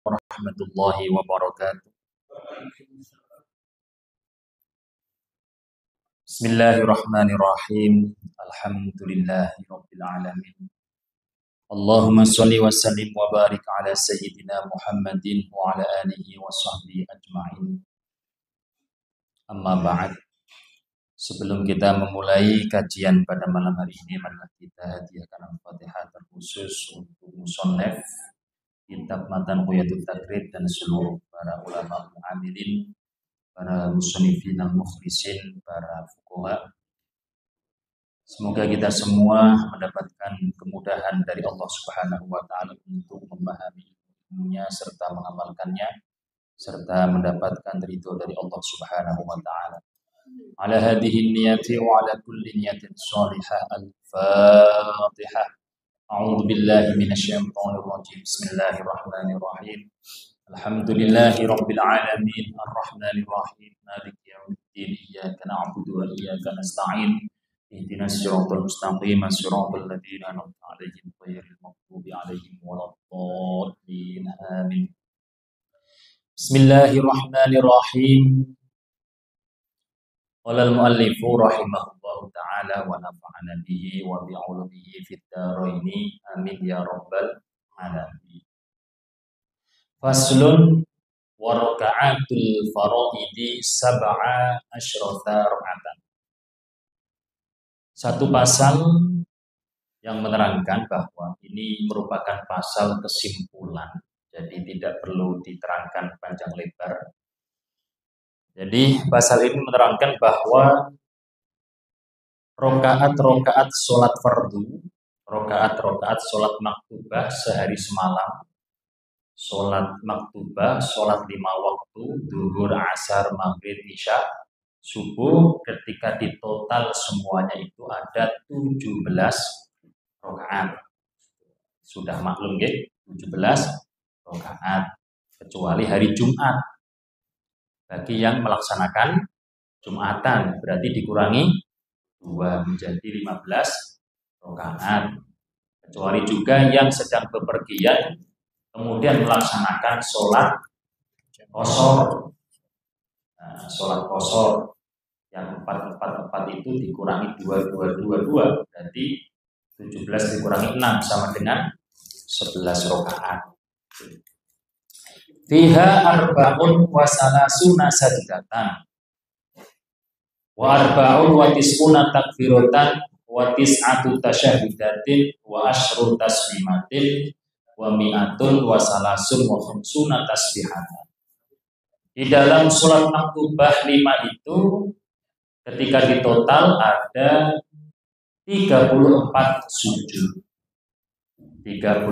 warahmatullahi wabarakatuh. Bismillahirrahmanirrahim. Alhamdulillahirabbil alamin. Allahumma shalli wa sallim wa barik ala sayyidina Muhammadin wa ala alihi wa sahbihi ajma'in. Amma ba'd. Sebelum kita memulai kajian pada malam hari ini, marilah kita hadiahkan Al-Fatihah terkhusus untuk musannaf kitab Matan Quyatul Taqrib dan seluruh para ulama amilin, para musannifin al-mukhlisin, para fuqaha. Semoga kita semua mendapatkan kemudahan dari Allah Subhanahu wa taala untuk memahami ilmunya serta mengamalkannya serta mendapatkan ridho dari Allah Subhanahu wa taala. Ala hadhihi niyati wa ala kulli niyatin shalihah. Al-Fatihah. A'udzu billahi minasyaitonir rajim. Bismillahirrahmanirrahim. Alhamdulillahi rabbil alamin arrahmanir rahim maliki yaumiddin iyyaka na'budu wa iyyaka nasta'in ihdinas siratal mustaqim siratal ladzina an'amta 'alaihim ghairil maghdubi 'alaihim waladdallin amin. Bismillahirrahmanirrahim. Qala al-muallifu rahimahullahu ta'ala wa nafa'ana bihi wa bi'ulumihi fid dharaini amin ya rabbal alamin. Faslun wa raka'atul faraidi sab'a asyrata raka'atan. Satu pasal yang menerangkan bahwa ini merupakan pasal kesimpulan, jadi tidak perlu diterangkan panjang lebar. Jadi pasal ini menerangkan bahwa rokaat-rokaat sholat fardu, rokaat-rokaat sholat maktubah sehari semalam, sholat maktubah, sholat 5 waktu, zuhur, asar, maghrib, isya, subuh, ketika ditotal semuanya itu ada 17 rokaat. Sudah maklum ya, 17 rokaat, kecuali hari Jumat. Bagi yang melaksanakan Jumatan berarti dikurangi 2 menjadi 15 rokaat. Kecuali juga yang sedang bepergian kemudian melaksanakan sholat qashar. Nah, sholat qashar yang 4 itu dikurangi 2 berarti 17 dikurangi 6 sama dengan 11 rokaat. Fiha arba'un wa salasuna sajdatan wa arba'un wa tis'una takbiratan wa tis'atu tasyahudatin wa asyru taslimatin wa mi'atun wa salasun wa khamsuna tasbihatan. Di dalam sholat maktubah 5 itu ketika ditotal ada 34 sujud, 34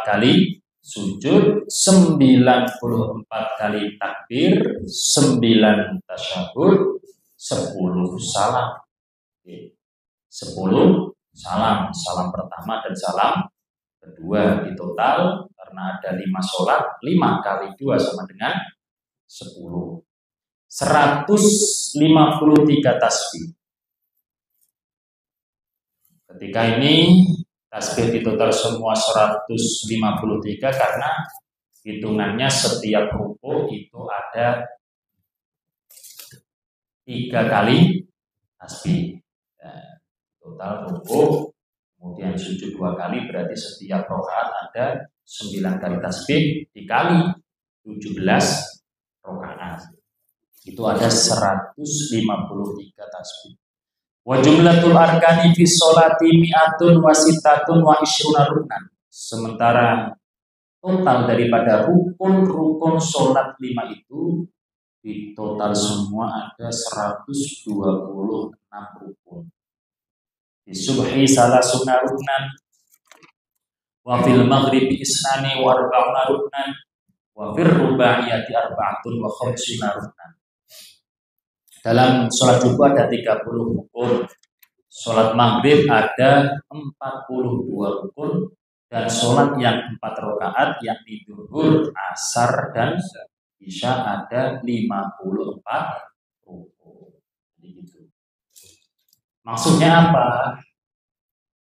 kali sujud, 94 kali takbir, 9 tasyahud, 10 salam. 10 salam, salam pertama dan salam kedua di total karena ada 5 sholat, 5 kali 2 sama dengan 10. 153 tasbih. Ketika ini tasbih di total semua 153 karena hitungannya setiap rukuk itu ada 3 kali tasbih. Nah, total rukuk kemudian sujud 2 kali berarti setiap rakaat ada 9 kali tasbih dikali 17 rakaat. Itu ada 153 tasbih. Wa jumlatul arkani fi sholati mi'atun wa sittatun wa ishruna ruknan. Sementara total daripada rukun-rukun sholat 5 itu di total semua ada 126 rukun. Di subhi salasuna ruknan wa fil maghribi isnani wa arba'una ruknan wa fir rubaiyati arba'atun wa khamsuna ruknan. Dalam sholat subuh ada 30 rukun, sholat maghrib ada 42 rukun, dan sholat yang 4 rakaat yang zuhur, asar, dan isya ada 54 rukun. Gitu. Maksudnya apa?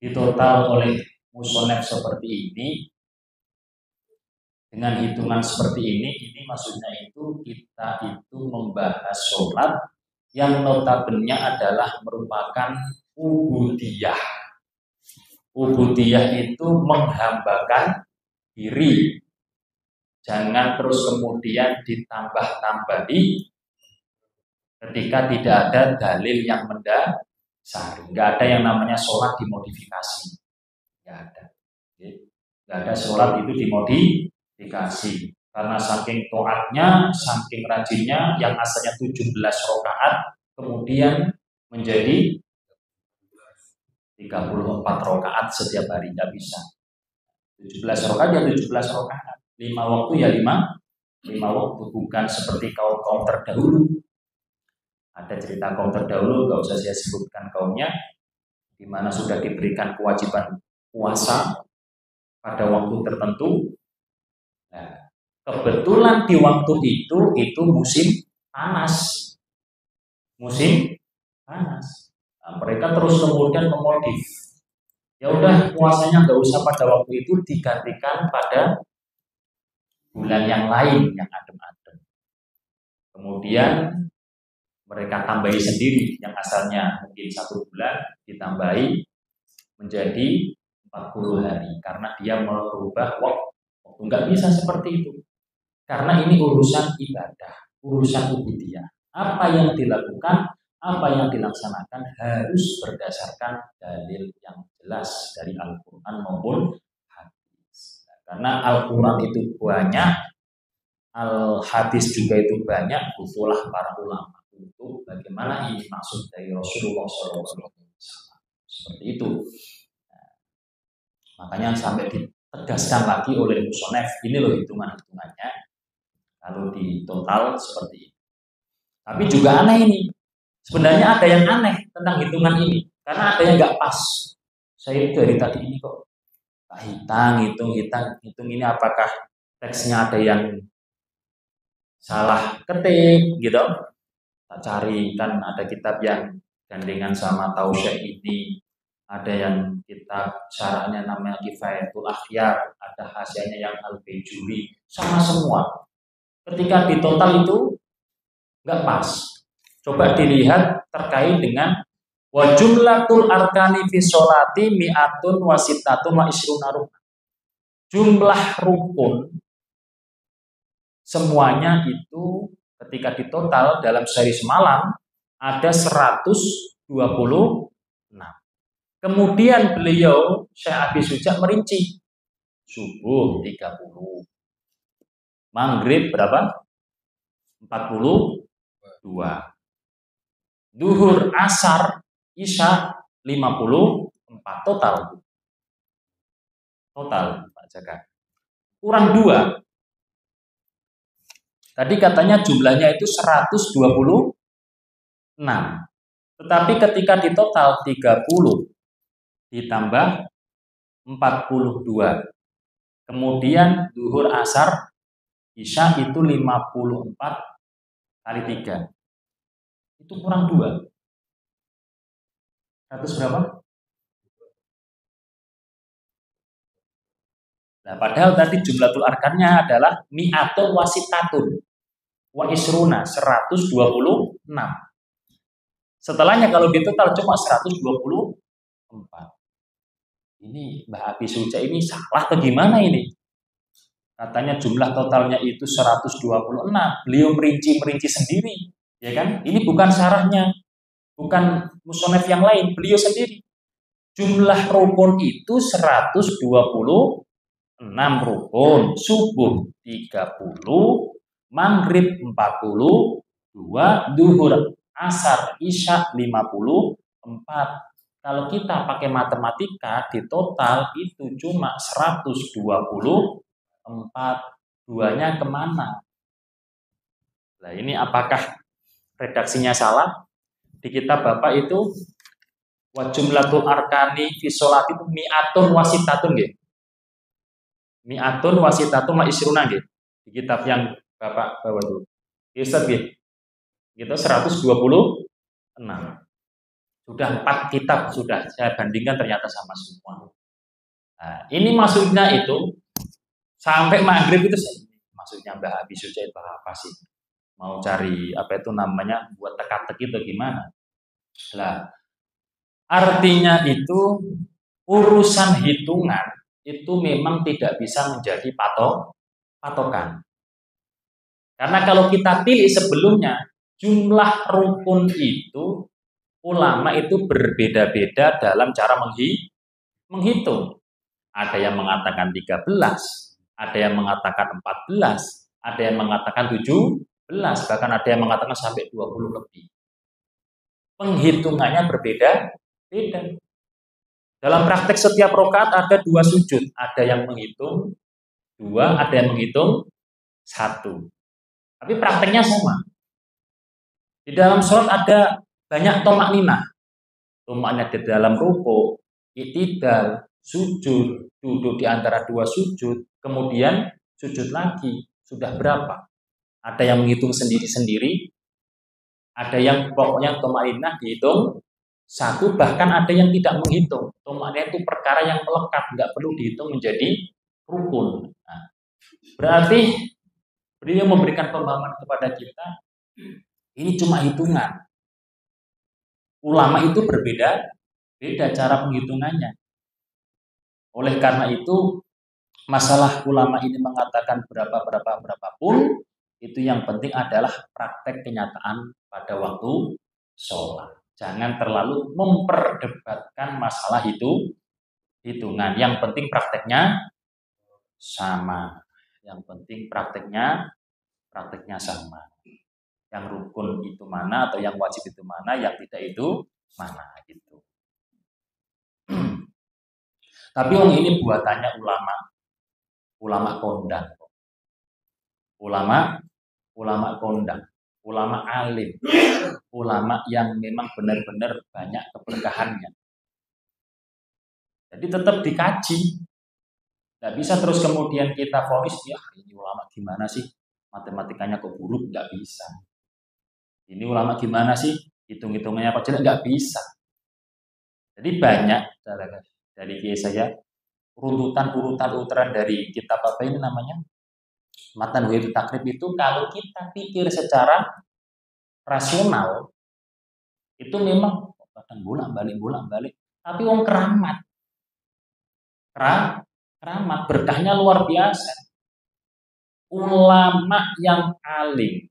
Di total oleh musonef seperti ini, Dengan hitungan seperti ini maksudnya itu kita itu membahas sholat yang notabene adalah merupakan ubudiyah. Ubudiyah itu menghambakan diri. Jangan terus kemudian ditambah-tambahi ketika tidak ada dalil yang mendasari. Nggak ada yang namanya sholat dimodifikasi. Nggak ada. Nggak ada sholat itu dimodifikasi. Karena saking taatnya, saking rajinnya, yang asalnya 17 rakaat kemudian menjadi 34 rakaat setiap hari. Nggak bisa. 17 rakaat ya 17 rakaat. 5 waktu ya 5 waktu. Bukan seperti kaum terdahulu. Ada cerita kaum terdahulu, nggak usah saya sebutkan kaumnya, di mana sudah diberikan kewajiban puasa pada waktu tertentu. Nah, kebetulan di waktu itu musim panas. Musim panas. Nah, mereka terus kemudian memodif. Ya udah puasanya nggak usah pada waktu itu, digantikan pada bulan yang lain yang adem-adem. Kemudian mereka tambahi sendiri yang asalnya mungkin 1 bulan ditambahi menjadi 40 hari karena dia merubah waktu. Nggak bisa seperti itu. Karena ini urusan ibadah, urusan ubudiyah. Apa yang dilakukan, apa yang dilaksanakan harus berdasarkan dalil yang jelas dari Al-Quran maupun hadis. Karena Al-Quran itu banyak, Al-Hadis juga itu banyak, butuhlah para ulama untuk bagaimana ini maksud dari Rasulullah SAW. Seperti itu. Nah, makanya sampai ditegaskan lagi oleh Musonef, ini loh hitungan-hitungannya. Kalau di total seperti ini. Tapi juga aneh ini. Sebenarnya ada yang aneh tentang hitungan ini. Karena ada yang nggak pas. Saya dari tadi ini kok hitung ini apakah teksnya ada yang salah ketik gitu. Tak cari, kan ada kitab yang gandengan sama Tausyah ini, ada yang kitab syarahnya namanya Kifayatul Akhyar, ada hasilnya yang Al-Bejuri, sama semua. Ketika di total itu nggak pas. Coba dilihat terkait dengan wa jumlatul arkani fi sholati mi'atun wa sittatun wa isruna rukun. Jumlah rukun semuanya itu ketika ditotal dalam sehari semalam ada 126. Kemudian beliau Syekh Abi Suja merinci. Subuh 30. Maghrib berapa? 42. Duhur, asar, isya 54 total. Total Pak Jaka. Kurang 2. Tadi katanya jumlahnya itu 126. Tetapi ketika di total 30 ditambah 42. Kemudian duhur, asar, isya itu 54 kali 3. Itu kurang 2. 100 berapa? Nah, padahal tadi jumlatul arkannya adalah mi'atun wasitatun wa isruna 126. Setelahnya kalau ditotal cuma 124. Ini Mbah Abi Suja ini salah atau gimana ini? Katanya jumlah totalnya itu 126. Beliau merinci sendiri, ya kan? Ini bukan syarahnya, bukan musonef yang lain, beliau sendiri. Jumlah rukun itu 126 rukun, subuh 30, maghrib 42, duhur, asar, isya 54. Kalau kita pakai matematika di total itu cuma 124. Duanya kemana? Nah ini apakah redaksinya salah? Di kitab Bapak itu wa jumlatul arkani fi sholati itu mi'atun wasitatun nggih. Mi'atun wasitatun wa isruna nggih. Di kitab yang Bapak bawa dulu. Ustaz nggih. Gitu 126. Sudah 4 kitab sudah saya bandingkan ternyata sama semua. Nah, ini maksudnya itu Sampai maghrib itu maksudnya Mbak Abi Suja itu apa sih? Mau cari apa itu namanya buat teka-teki itu gimana? Lah, artinya itu urusan hitungan itu memang tidak bisa menjadi patokan. Karena kalau kita pilih sebelumnya, jumlah rukun itu ulama itu berbeda-beda dalam cara menghitung. Ada yang mengatakan 13, ada yang mengatakan 14, ada yang mengatakan 17, bahkan ada yang mengatakan sampai 20 lebih. Penghitungannya berbeda-beda. Dalam praktek setiap rakaat ada 2 sujud, ada yang menghitung 2, ada yang menghitung 1. Tapi prakteknya sama. Di dalam sholat ada banyak tomak ninah. Tomaknya di dalam ruku, i'tidal, sujud, duduk di antara 2 sujud, kemudian sujud lagi. Sudah berapa? Ada yang menghitung sendiri-sendiri, ada yang pokoknya tomak ninah dihitung 1, bahkan ada yang tidak menghitung. Tomaknya itu perkara yang melekat, nggak perlu dihitung menjadi rukun. Nah, berarti beliau memberikan pemahaman kepada kita, ini cuma hitungan. Ulama itu berbeda cara penghitungannya. Oleh karena itu, masalah ulama ini mengatakan berapapun, itu yang penting adalah praktek kenyataan pada waktu sholat. Jangan terlalu memperdebatkan masalah hitungan. Yang penting prakteknya sama. Yang penting prakteknya sama. Yang rukun itu mana atau yang wajib itu mana, yang tidak itu mana gitu. Tapi yang ini buatannya ulama kondang. Ulama kondang, ulama alim, ulama yang memang benar-benar banyak keberkahannya. Jadi tetap dikaji. Tidak bisa terus kemudian kita vonis, ya ini ulama gimana sih? Matematikanya kok buruk? Nggak bisa. Ini ulama gimana sih? Hitung-hitungannya apa jelek? Nggak bisa. Jadi banyak dari kiai saya urutan dari kitab apa ini namanya Matan Wahid Takrib itu, kalau kita pikir secara rasional itu memang kadang bolak-balik, tapi wong keramat berkahnya luar biasa. Ulama yang alim,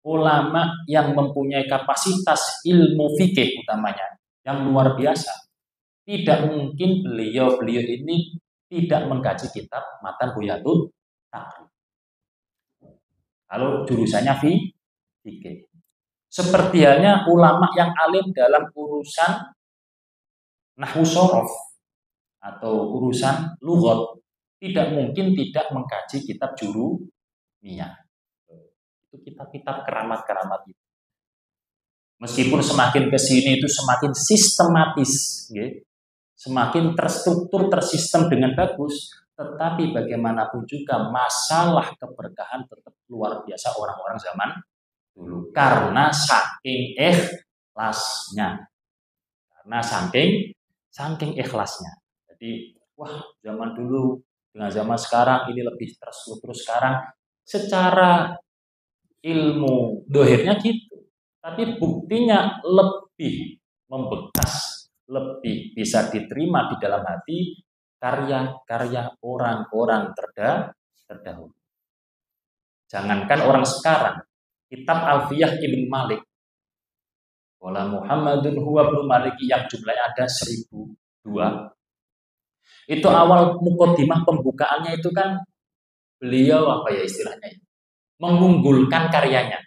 ulama yang mempunyai kapasitas ilmu fikih utamanya yang luar biasa, tidak mungkin beliau ini tidak mengkaji kitab Matan Wahid Takrib. Kalau jurusannya fikih. Seperti halnya ulama yang alim dalam urusan nahwu shorof atau urusan lughat, tidak mungkin tidak mengkaji kitab jurumiyah. Itu kitab-kitab keramat itu. Meskipun semakin ke sini itu semakin sistematis, semakin terstruktur, tersistem dengan bagus, tetapi bagaimanapun juga masalah keberkahan tetap luar biasa orang-orang zaman dulu, karena saking ikhlasnya. Jadi, wah, zaman dulu dengan zaman sekarang ini lebih terstruktur sekarang. Secara ilmu dohirnya gitu, tapi buktinya lebih membekas, lebih bisa diterima di dalam hati karya-karya orang-orang terdahulu. Jangankan orang sekarang, kitab Alfiyah Ibnu Malik, wala Muhammadun huwa ibnu Malik, yang jumlahnya ada 1002. Itu awal mukaddimah pembukaannya itu kan beliau apa ya istilahnya, mengunggulkan karyanya.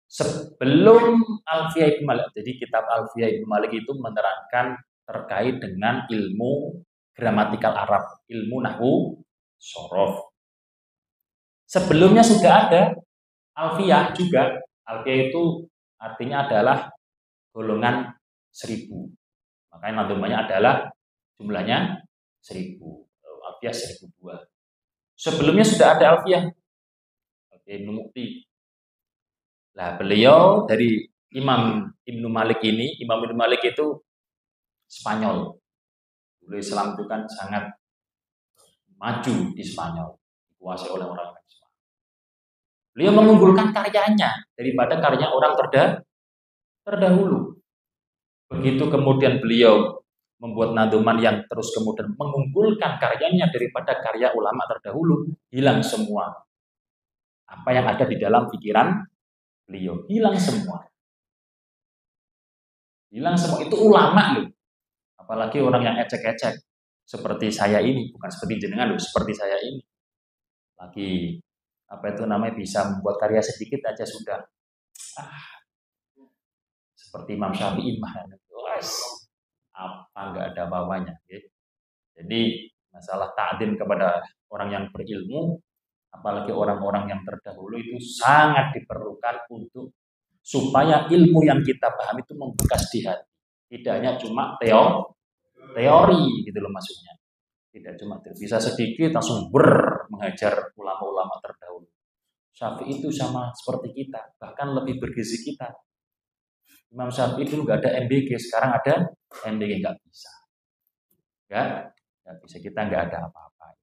Sebelum Alfiyah Ibnu Malik, jadi kitab Alfiyah Ibnu Malik itu menerangkan terkait dengan ilmu gramatikal Arab, ilmu nahwu shorof. Sebelumnya sudah ada Alfiyah juga. Alfiyah itu artinya adalah golongan 1000. Makanya nadumanya adalah jumlahnya 1000. Alfiyah 1002. Sebelumnya sudah ada Alfiyah Ibnu Mukti. Nah, beliau dari Imam Ibnu Malik ini, Imam Ibnu Malik itu Spanyol. Dulu Islam itu kan sangat maju di Spanyol, dikuasai oleh orang Spanyol. Beliau mengunggulkan karyanya daripada karya orang terdahulu. Begitu kemudian beliau membuat nadoman yang terus kemudian mengunggulkan karyanya daripada karya ulama terdahulu, hilang semua. Apa yang ada di dalam pikiran beliau, hilang semua. Hilang semua, itu ulama loh. Apalagi orang yang ecek-ecek. Seperti saya ini, bukan seperti jenengan loh, seperti saya ini. Lagi, bisa membuat karya sedikit aja sudah. Seperti Imam Syafi'i mah. Apa nggak ada bawahnya. Jadi masalah ta'zim kepada orang yang berilmu, apalagi orang-orang yang terdahulu itu sangat diperlukan untuk supaya ilmu yang kita pahami itu membekas di hati. Tidak hanya cuma teori gitu loh maksudnya. Tidak cuma bisa sedikit langsung menghajar ulama-ulama terdahulu. Syafi'i itu sama seperti kita, bahkan lebih bergizi kita. Imam Syafi'i dulu nggak ada MBG, sekarang ada MBG, nggak bisa. Nggak bisa, kita nggak ada apa-apa.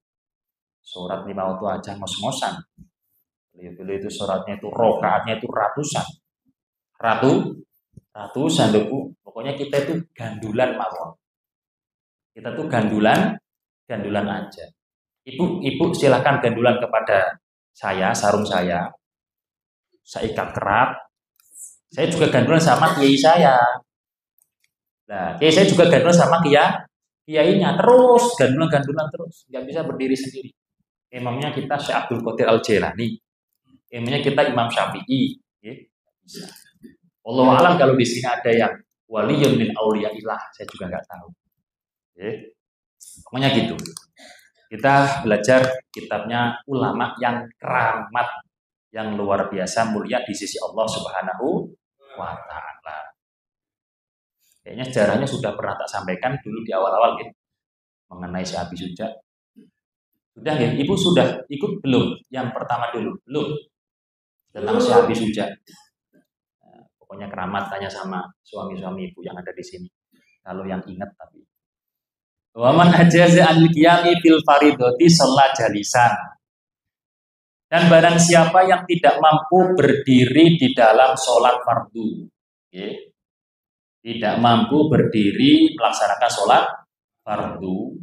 Surat 5 waktu aja ngos-ngosan. Beliau itu suratnya itu rokaatnya itu ratusan loh. Pokoknya kita itu gandulan mawon. Kita tuh gandulan aja. Ibu silakan gandulan kepada saya, sarung saya ikat kerat. Saya juga gandulan sama kiai saya. Nah, kiai saya juga gandulan sama kiainya. Terus gandulan terus, nggak bisa berdiri sendiri. Imamnya kita Syekh Abdul Qadir Al-Jailani. Imamnya kita Imam Syafi'i. Bisa. Allah alam kalau di sini ada yang waliyun min auliyaillah, saya juga nggak tahu. Pokoknya gitu. Kita belajar kitabnya ulama yang keramat, yang luar biasa mulia di sisi Allah Subhanahu wa Ta'ala. Kayaknya sejarahnya sudah pernah tak sampaikan dulu di awal-awal gitu, mengenai Syekh Abi Suja. Sudah ya, Ibu sudah ikut belum? Yang pertama dulu, belum? Tentang Syekh Abi Suja. Pokoknya keramat, tanya sama suami-suami Ibu yang ada di sini. Kalau yang ingat tapi. Wa man ajaza anil qiyami fil faridati shalat jalisan. Dan barang siapa yang tidak mampu berdiri di dalam sholat fardu, tidak mampu berdiri melaksanakan sholat fardu,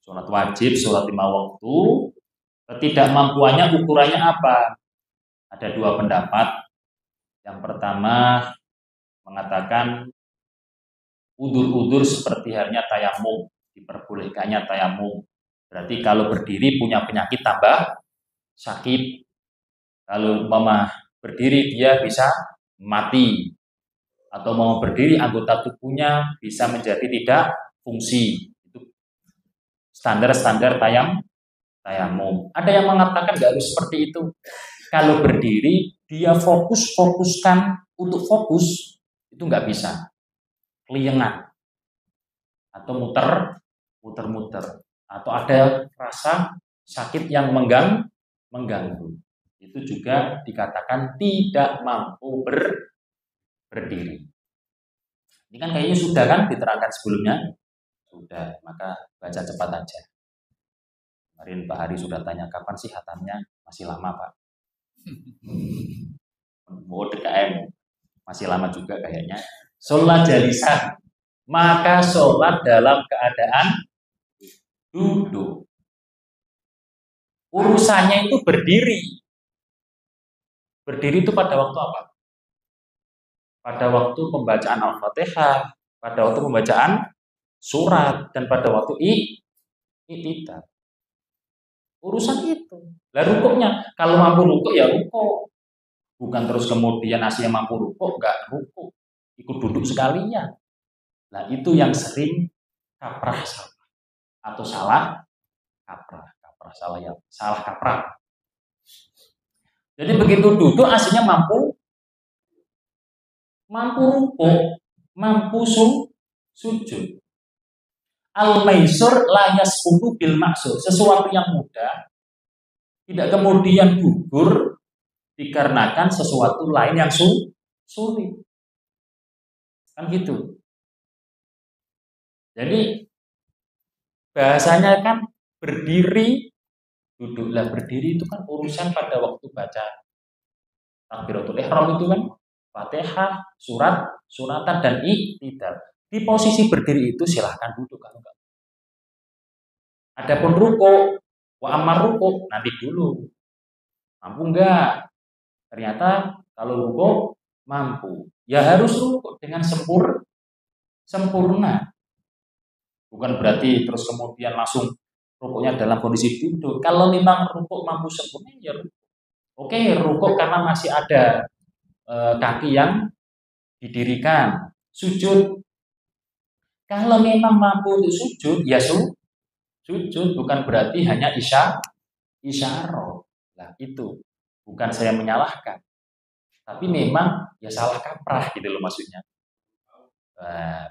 sholat wajib, sholat 5 waktu, ketidakmampuannya ukurannya apa? Ada 2 pendapat. Yang pertama mengatakan udur-udur seperti halnya tayamum, diperbolehkannya tayamum. Berarti kalau berdiri punya penyakit tambah sakit. Kalau mama berdiri dia bisa mati. Atau mau berdiri anggota tubuhnya bisa menjadi tidak fungsi. Itu standar tayamum. Ada yang mengatakan nggak harus seperti itu. Kalau berdiri dia fokuskan untuk fokus itu nggak bisa. Keliengan atau muter-muter atau ada rasa sakit yang mengganggu. Itu juga dikatakan tidak mampu berdiri. Ini kan kayaknya sudah kan diterangkan sebelumnya. Sudah, maka baca cepat aja. Kemarin Pak Hari sudah tanya kapan sih hatamnya? Masih lama Pak. Mau DKM masih lama juga kayaknya. Sholat jalisan, maka sholat dalam keadaan duduk. Urusannya itu berdiri. Berdiri itu pada waktu apa? Pada waktu pembacaan Al-Fatihah, pada waktu pembacaan surat, dan pada waktu i'tidal. Urusan itu. Lah rukuknya, kalau mampu rukuk ya rukuk. Bukan terus kemudian aslinya mampu rukuk, enggak rukuk. Ikut duduk sekalinya. Nah itu yang sering kaprah atau salah kaprah kaprah. Jadi begitu duduk aslinya mampu rukuk, mampu sujud. Al-maisur la yasqutu bil maksur. Sesuatu yang mudah tidak kemudian gugur dikarenakan sesuatu lain yang sulit. Kan gitu. Jadi bahasanya kan berdiri, duduk. Lah berdiri itu kan urusan pada waktu baca takbiratul ihram itu kan Fatihah, suratan dan iktidal. Di posisi berdiri itu silahkan duduk kalau enggak. Adapun ruko, wa amar ruko nanti dulu. Mampu enggak? Ternyata kalau ruko mampu. Ya harus ruko dengan sempurna. Bukan berarti terus kemudian langsung rukuknya dalam kondisi duduk. Kalau memang rukuk mampu sempurna ya rukuk. Oke, rukuk karena masih ada kaki yang didirikan. Sujud. Kalau memang mampu untuk sujud, ya sujud. Bukan berarti hanya isyarah. Nah itu bukan saya menyalahkan. Tapi memang ya salah kaprah gitu loh maksudnya.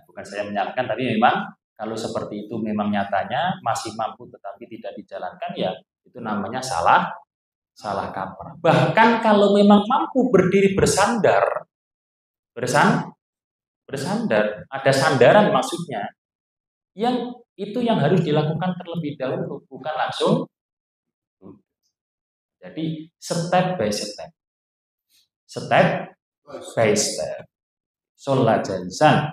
Bukan saya menyalahkan, tapi memang kalau seperti itu memang nyatanya masih mampu tetapi tidak dijalankan ya itu namanya salah kaprah. Bahkan kalau memang mampu berdiri bersandar, ada sandaran maksudnya, yang itu yang harus dilakukan terlebih dahulu, bukan langsung. Jadi step by step. Sholat jalisan,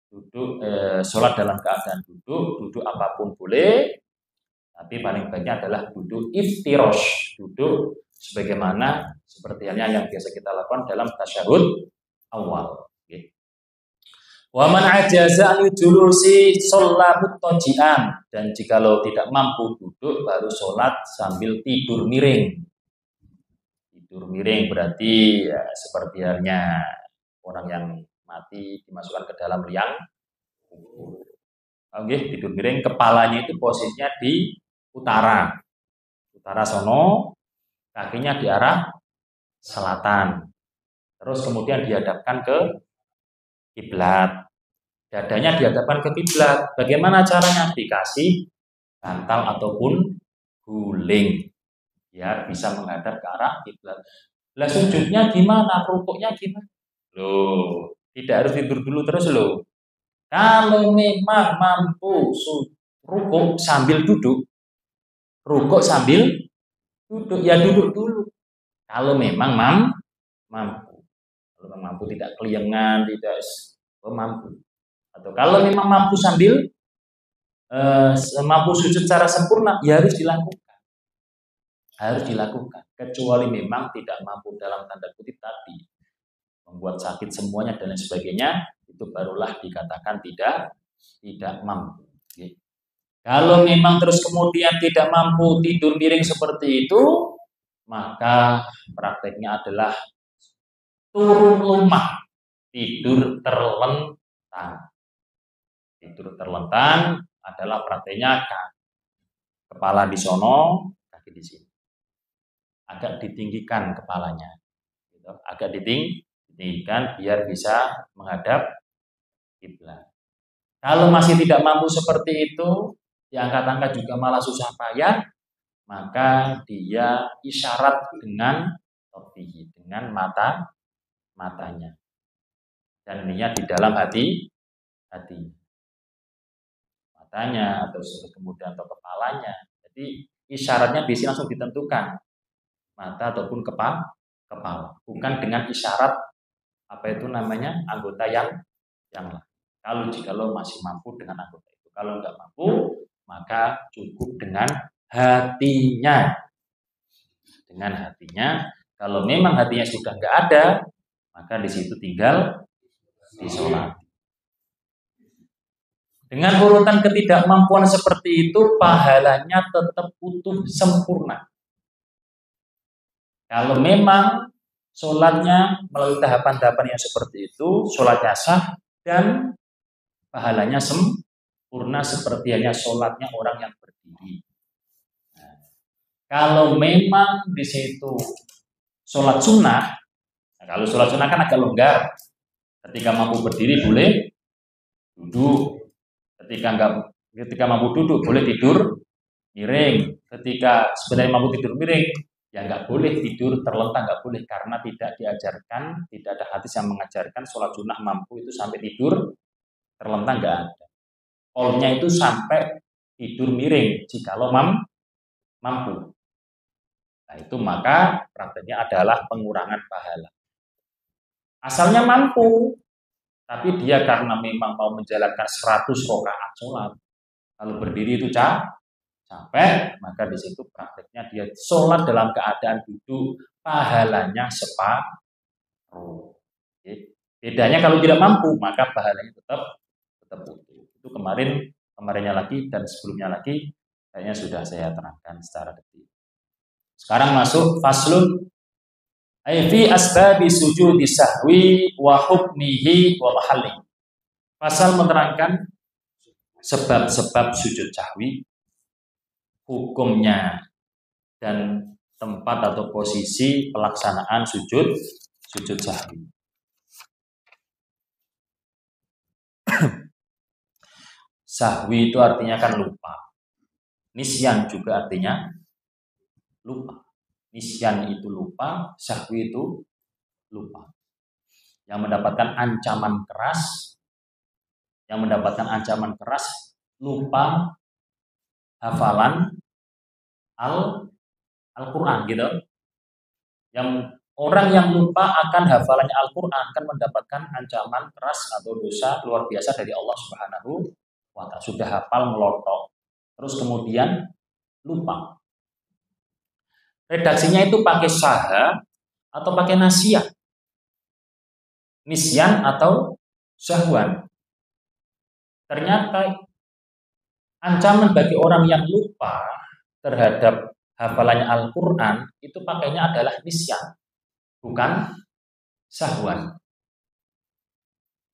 duduk, sholat dalam keadaan duduk apapun boleh, tapi paling baiknya adalah duduk iftirosh, duduk sebagaimana seperti yang biasa kita lakukan dalam tasyahud awal. Wa man ajaza an julusi shalla muttaji'an, dan jikalau tidak mampu duduk baru sholat sambil tidur miring. Tidur miring berarti ya seperti halnya orang yang mati dimasukkan ke dalam liang kubur. Tidur miring, kepalanya itu posisinya di utara sono, kakinya di arah selatan. Terus kemudian dihadapkan ke kiblat. Dadanya dihadapkan ke kiblat. Bagaimana caranya? Dikasih bantal ataupun guling biar bisa menghadap ke arah kiblat. Lah sujudnya gimana? Rukuknya gimana? Loh, tidak harus tidur dulu terus loh. Kalau memang mampu rukuk sambil duduk, ya duduk dulu. Kalau memang mampu. Kalau memang mampu tidak keliengan, tidak mampu. Atau kalau memang mampu sambil mampu sujud secara sempurna, ya harus dilakukan. Kecuali memang tidak mampu dalam tanda kutip tadi, membuat sakit semuanya dan lain sebagainya, itu barulah dikatakan tidak mampu. Kalau memang terus kemudian tidak mampu tidur miring seperti itu, maka prakteknya adalah turun rumah, tidur terlentang. Tidur terlentang adalah prakteknya kepala di sono, kaki di sini. Agak ditinggikan kepalanya, agak ditinggikan biar bisa menghadap kiblat. Kalau masih tidak mampu seperti itu, diangkat-angkat juga malah susah payah, maka dia isyarat dengan topihi, dengan matanya, dan niat di dalam hati matanya atau kemudian atau kepalanya. Jadi isyaratnya biasanya langsung ditentukan mata ataupun kepala, bukan dengan isyarat anggota yang lain. Kalau masih mampu dengan anggota itu, kalau nggak mampu maka cukup dengan hatinya. Kalau memang hatinya sudah nggak ada, maka di situ tinggal disolat. Dengan urutan ketidakmampuan seperti itu, pahalanya tetap utuh sempurna. Kalau memang sholatnya melalui tahapan-tahapan yang seperti itu, sholatnya sah dan pahalanya sempurna seperti hanya sholatnya orang yang berdiri. Nah, kalau memang di situ sholat sunnah, kalau sholat sunnah kan agak longgar. Ketika mampu berdiri boleh duduk. Ketika mampu duduk boleh tidur miring. Ketika sebenarnya mampu tidur miring, ya nggak boleh tidur terlentang, nggak boleh, karena tidak diajarkan, tidak ada hadis yang mengajarkan sholat sunnah mampu itu sampai tidur terlentang, nggak ada. Polnya itu sampai tidur miring jikalau mampu. Nah, itu maka prakteknya adalah pengurangan pahala. Asalnya mampu, tapi dia karena memang mau menjalankan 100 rakaat sholat, kalau berdiri itu capek, maka di situ prakteknya dia sholat dalam keadaan duduk, pahalanya separuh. Bedanya kalau tidak mampu, maka pahalanya tetap utuh. Itu kemarinnya lagi dan sebelumnya lagi, kayaknya sudah saya terangkan secara detil. Sekarang masuk faslun fi asbabi sujudi sahwi wa hukmihi wa mahalli. Pasal menerangkan sebab-sebab sujud sahwi, hukumnya dan tempat atau posisi pelaksanaan sujud sahwi. Sahwi itu artinya kan lupa. Nisyan juga artinya lupa. Nisyan itu lupa, sahwi itu lupa. Yang mendapatkan ancaman keras, lupa hafalan Al-Quran gitu. Yang orang yang lupa akan hafalannya Al-Quran akan mendapatkan ancaman keras atau dosa luar biasa dari Allah Subhanahu wa Ta'ala. Sudah hafal melotok, terus kemudian lupa. Redaksinya itu pakai saha atau pakai nasiyah, nisyan atau syahwan. Ternyata ancaman bagi orang yang lupa terhadap hafalannya Al-Quran itu pakainya adalah nisyan, bukan syahwan.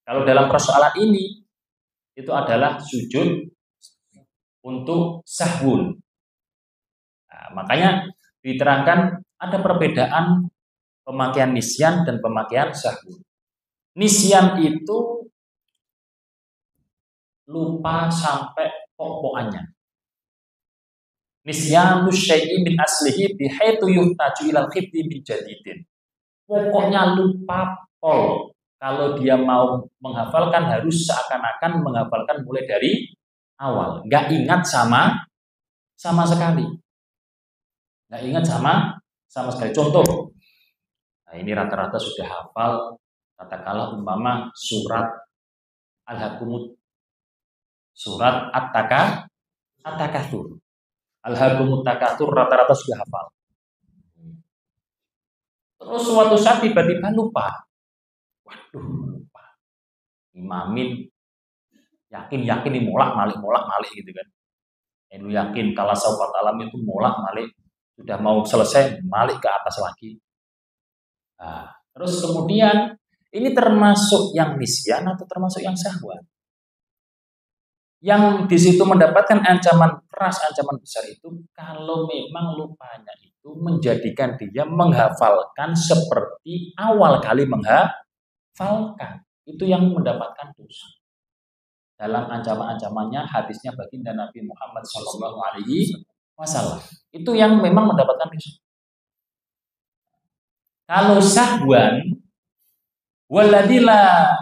Kalau dalam persoalan ini itu adalah sujud untuk sahwun. Nah, makanya diterangkan ada perbedaan pemakaian nisyan dan pemakaian sahwun. Nisyan itu lupa sampai pokok-pokannya. Nisyanu syai'i min aslihi bihaitu yuhtaju ilal khifdi min jadidin. Pokoknya lupa pol. Kalau dia mau menghafalkan harus seakan-akan menghafalkan mulai dari awal. Nggak ingat sama sekali. Nggak ingat sama sekali. Contoh, nah ini rata-rata sudah hafal, katakanlah umpama surat Al-Hakumut, surat At-Takatsur. Al-Hakumut Takatsur rata-rata sudah hafal. Terus suatu saat tiba-tiba lupa. Waduh, lupa. Imamin yakin ini molak-malik gitu kan. Lu yakin kalau sahabat alam itu molak-malik, sudah mau selesai balik ke atas lagi. Nah, terus kemudian ini termasuk yang nisyan atau termasuk yang syahwan? Yang di situ mendapatkan ancaman keras, ancaman besar itu kalau memang lupanya itu menjadikan dia menghafalkan seperti awal kali menghafalkan. Itu yang mendapatkan dosa. Dalam ancaman-ancamannya hadisnya baginda Nabi Muhammad SAW. Itu yang memang mendapatkan dosa. Kalau sahwan waladila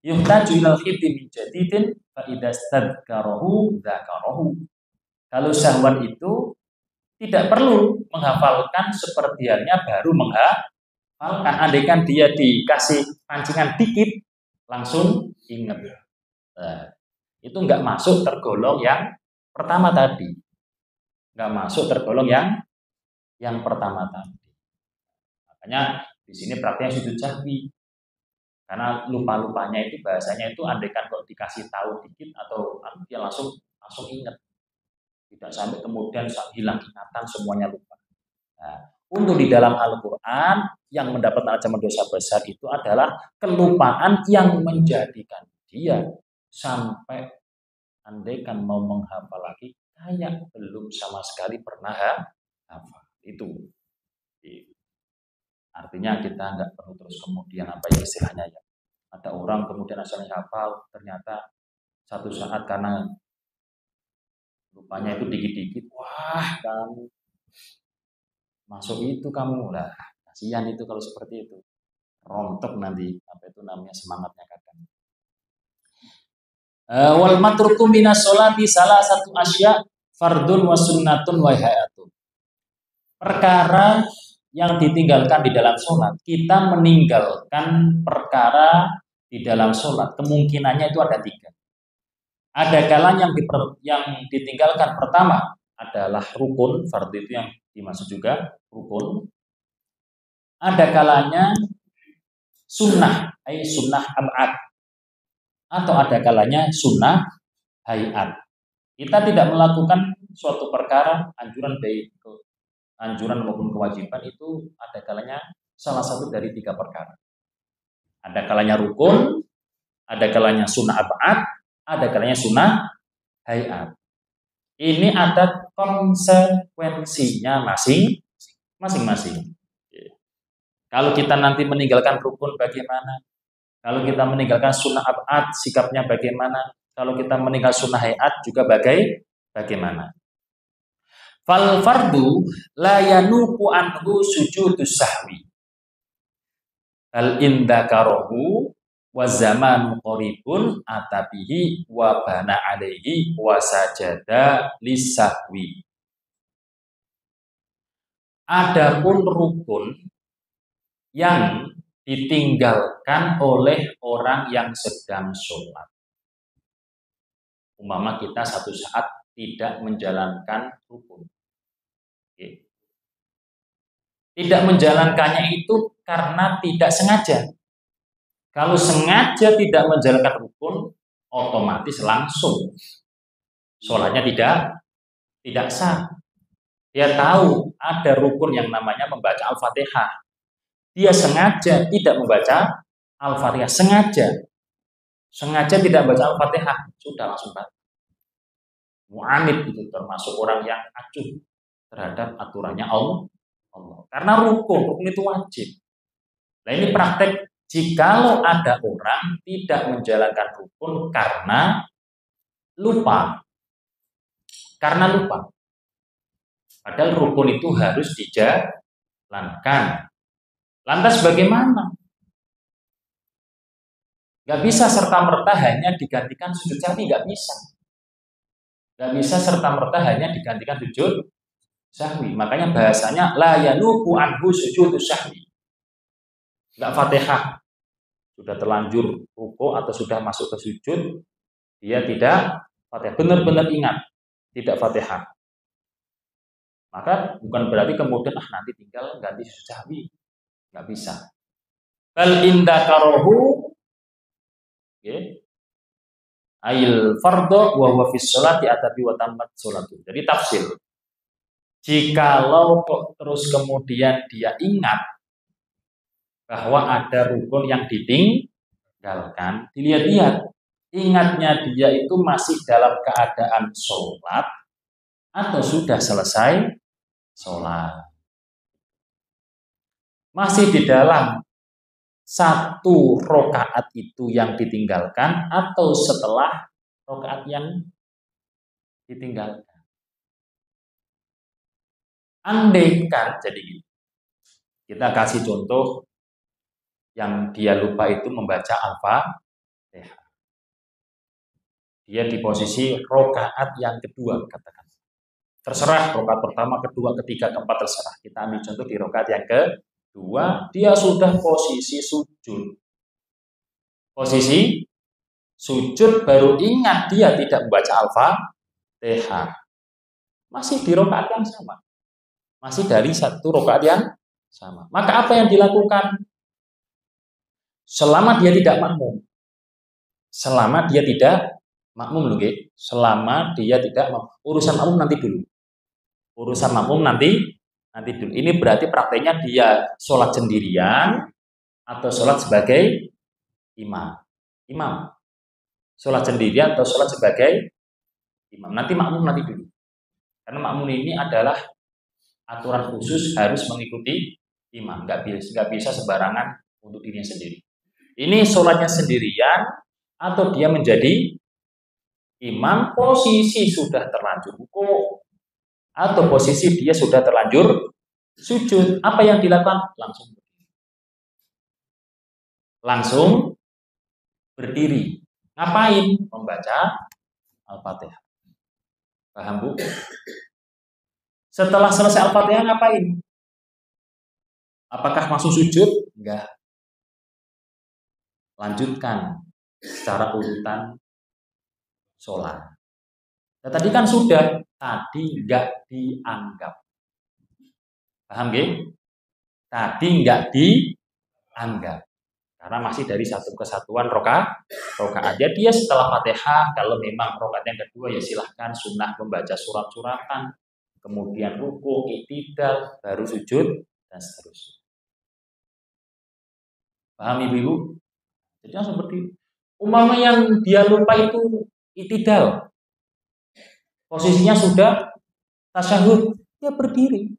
yuhtaju ilal khifdi min jadidin fa idza stadzkarahu dzakarahu. Kalau sahwan itu tidak perlu menghafalkan seperti halnya baru menghafalkan. Andaikan dia dikasih pancingan dikit langsung ingat. Nah, itu enggak masuk tergolong yang pertama tadi. Enggak masuk tergolong yang pertama tadi. Makanya di sini prakteknya sujud sahwi. Karena lupa-lupanya itu bahasanya itu andaikan kok dikasih tahu dikit atau dia langsung ingat. Tidak sampai kemudian hilang ingatan semuanya lupa. Nah, untuk di dalam Al-Quran yang mendapat ancaman dosa besar itu adalah kelupaan yang menjadikan dia sampai andaikan mau menghafal lagi kayak belum sama sekali pernah hafal. Itu artinya kita nggak perlu terus kemudian apa ya istilahnya ya. Ada orang kemudian asalnya hafal, ternyata satu saat karena lupanya itu dikit-dikit, wah kamu masuk itu kamu lah, kasihan itu kalau seperti itu, rontok nanti apa itu namanya semangatnya kadang. Wal matruku minas sholati salah satu asya fardun wa sunnatun wa hayatun. Perkara yang ditinggalkan di dalam sholat, kita meninggalkan perkara di dalam sholat, kemungkinannya itu ada 3. Ada kalanya yang ditinggalkan pertama adalah rukun, fardu itu yang dimaksud juga rukun. Ada kalanya sunnah, sunnah ab'ad, atau ada kalanya sunnah hayat. Kita tidak melakukan suatu perkara, anjuran maupun kewajiban itu ada kalanya salah satu dari 3 perkara. Ada kalanya rukun, ada kalanya sunnah ab'ad, ada kalanya sunnah hayat. Ini ada konsekuensinya masing-masing. Kalau kita nanti meninggalkan rukun bagaimana? Kalau kita meninggalkan sunnah ab'ad, sikapnya bagaimana? Kalau kita meninggal sunnah hayat juga bagaimana? Fal fardu la yanuqu anhu sujudus sahwi. Hal indakarohu wa zamanu qaribun atabihi wa bana alaihi wa sajada lisahwi. Adapun rukun yang ditinggalkan oleh orang yang sedang sholat. Umpama kita satu saat tidak menjalankan rukun. Oke. Tidak menjalankannya itu karena tidak sengaja. Kalau sengaja tidak menjalankan rukun, otomatis langsung sholatnya tidak sah. Dia tahu ada rukun yang namanya membaca Al-Fatihah. Dia sengaja tidak membaca Al-Fatihah, sengaja tidak membaca Al-Fatihah, sudah langsung batal. Mu'anid itu termasuk orang yang acuh terhadap aturannya Allah. Karena rukun itu wajib. Nah ini praktek jikalau ada orang tidak menjalankan rukun karena lupa. Padahal rukun itu harus dijalankan. Lantas bagaimana? Gak bisa serta-merta hanya digantikan sujud sahwi, gak bisa. Gak bisa serta-merta hanya digantikan sujud sahwi. Makanya bahasanya la yanuqu anhu sujudus sahwi. Gak Fatihah. Sudah terlanjur ruku atau sudah masuk ke sujud, dia tidak Fatihah. Benar-benar ingat, tidak Fatihah. Maka bukan berarti kemudian nanti tinggal ganti sujud sahwi. Nggak bisa. Bal indakarohu ail fardo wa huwa fis sholati atabi wa tammat sholatu. Jadi tafsir. Jikalau terus kemudian dia ingat bahwa ada rukun yang ditinggalkan, dilihat-lihat ingatnya dia itu masih dalam keadaan sholat atau sudah selesai sholat. Masih di dalam 1 rakaat itu yang ditinggalkan atau setelah rakaat yang ditinggalkan. Andaikan jadi kita kasih contoh yang dia lupa itu membaca Al-Fatihah. Dia di posisi rakaat yang kedua katakan. Terserah rakaat pertama, kedua, ketiga, keempat terserah. Kita ambil contoh di rakaat yang kedua, dia sudah posisi sujud. Posisi sujud baru ingat dia tidak membaca Al-Fatihah. Masih di rakaat yang sama. Masih dari 1 rakaat yang sama. Maka apa yang dilakukan? Selama dia tidak makmum. Selama dia tidak makmum urusan makmum nanti dulu. Urusan makmum nanti dulu. Ini berarti prakteknya dia sholat sendirian atau sholat sebagai imam. Sholat sendirian atau sholat sebagai imam. Nanti makmum nanti dulu. Karena makmum ini adalah aturan khusus harus mengikuti imam. Nggak bisa sembarangan untuk dirinya sendiri. Ini sholatnya sendirian atau dia menjadi imam, posisi sudah terlanjur ruku atau posisi dia sudah terlanjur sujud. Apa yang dilakukan? Langsung berdiri. Ngapain? Membaca Al-Fatihah. Paham Bu? Setelah selesai Al-Fatihah ngapain? Apakah masuk sujud? Enggak. Lanjutkan secara urutan sholat. Nah, tadi kan sudah, tadi enggak dianggap. Paham nggih? Tadi enggak dianggap. Karena masih dari satu kesatuan rokaat. Jadi dia setelah Fatihah, kalau memang rokaat yang kedua ya silahkan sunnah membaca surat-suratan, kemudian ruku, i'tidal, baru sujud dan seterusnya. Paham Ibu-ibu? Jadi seperti umpama yang dia lupa itu i'tidal, posisinya sudah tasyahud, dia berdiri.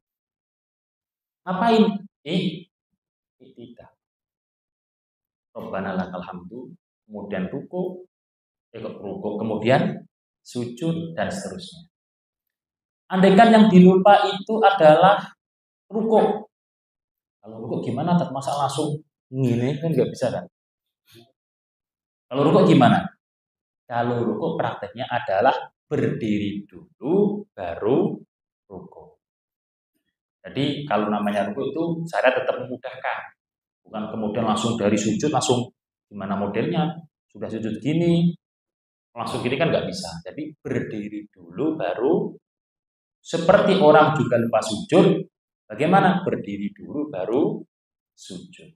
Ngapain? I'tidal. Rabbana lakal hamdu, kemudian ruku, kemudian sujud dan seterusnya. Andaikan yang dilupa itu adalah ruku. Kalau ruku gimana? Masa langsung ngene kan nggak bisa kan? Kalau ruku gimana? Kalau ruku prakteknya adalah berdiri dulu baru ruku. Jadi kalau namanya ruku itu saya tetap memudahkan. Bukan kemudian langsung dari sujud langsung gimana modelnya? Sudah sujud gini, langsung gini kan nggak bisa. Jadi berdiri dulu baru seperti orang juga lupa sujud. Bagaimana? Berdiri dulu baru sujud.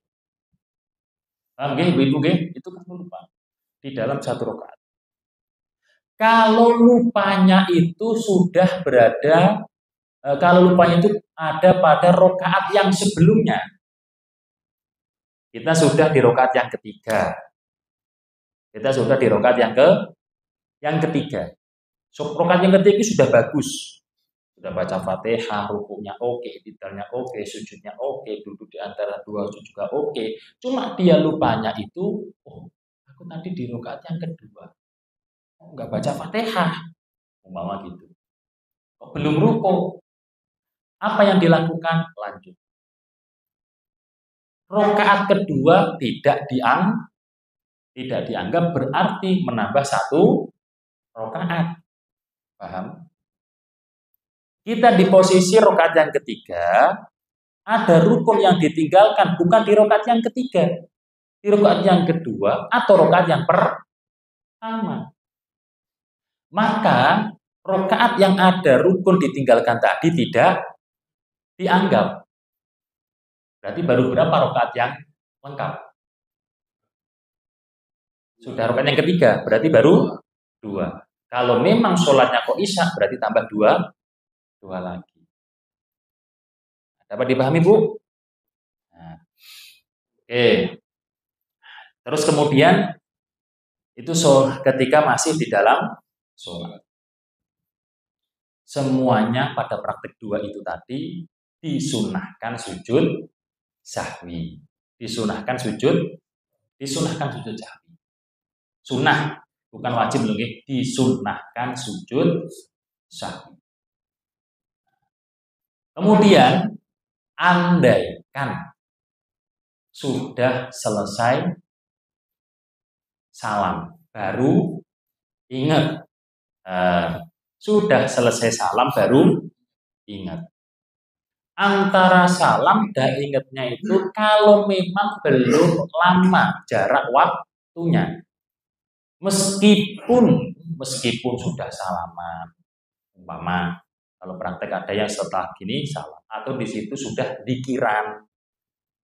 Paham nggih, Ibu nggih? Itu kan lupa di dalam satu rakaat. Kalau lupanya itu sudah berada, kalau lupanya itu ada pada rakaat yang sebelumnya. Kita sudah di rakaat yang ketiga. Kita sudah di rakaat yang ketiga. So, rakaat yang ketiga sudah bagus. Sudah baca Fatihah, rukuknya oke, i'tidalnya oke, sujudnya oke, duduk di antara dua sujud juga oke. Cuma dia lupanya itu, oh, aku tadi di rakaat yang kedua. Enggak baca Fatihah. Umpama gitu. Oh, belum rukuk. Apa yang dilakukan? Lanjut. Rakaat kedua tidak dianggap berarti menambah satu rakaat. Paham? Kita di posisi rakaat yang ketiga, ada rukun yang ditinggalkan bukan di rakaat yang ketiga, di rakaat yang kedua atau rakaat yang pertama. Maka rakaat yang ada rukun ditinggalkan tadi tidak dianggap. Berarti baru berapa rakaat yang lengkap? Sudah rakaat yang ketiga, berarti baru 2. Kalau memang sholatnya kok isya, berarti tambah 2 lagi. Dapat dipahami, Bu? Nah, oke. Terus kemudian itu ketika masih di dalam sholat. Semuanya pada praktik 2 itu tadi disunahkan sujud sahwi. Disunahkan sujud sahwi. Sunnah, bukan wajib loh, disunahkan sujud sahwi. Kemudian andaikan sudah selesai salam, baru ingat. Sudah selesai salam baru ingat. Antara salam dan ingatnya itu kalau memang belum lama jarak waktunya. Meskipun sudah salaman, umpama kalau praktek ada yang setelah gini salam, atau di situ sudah dikiran,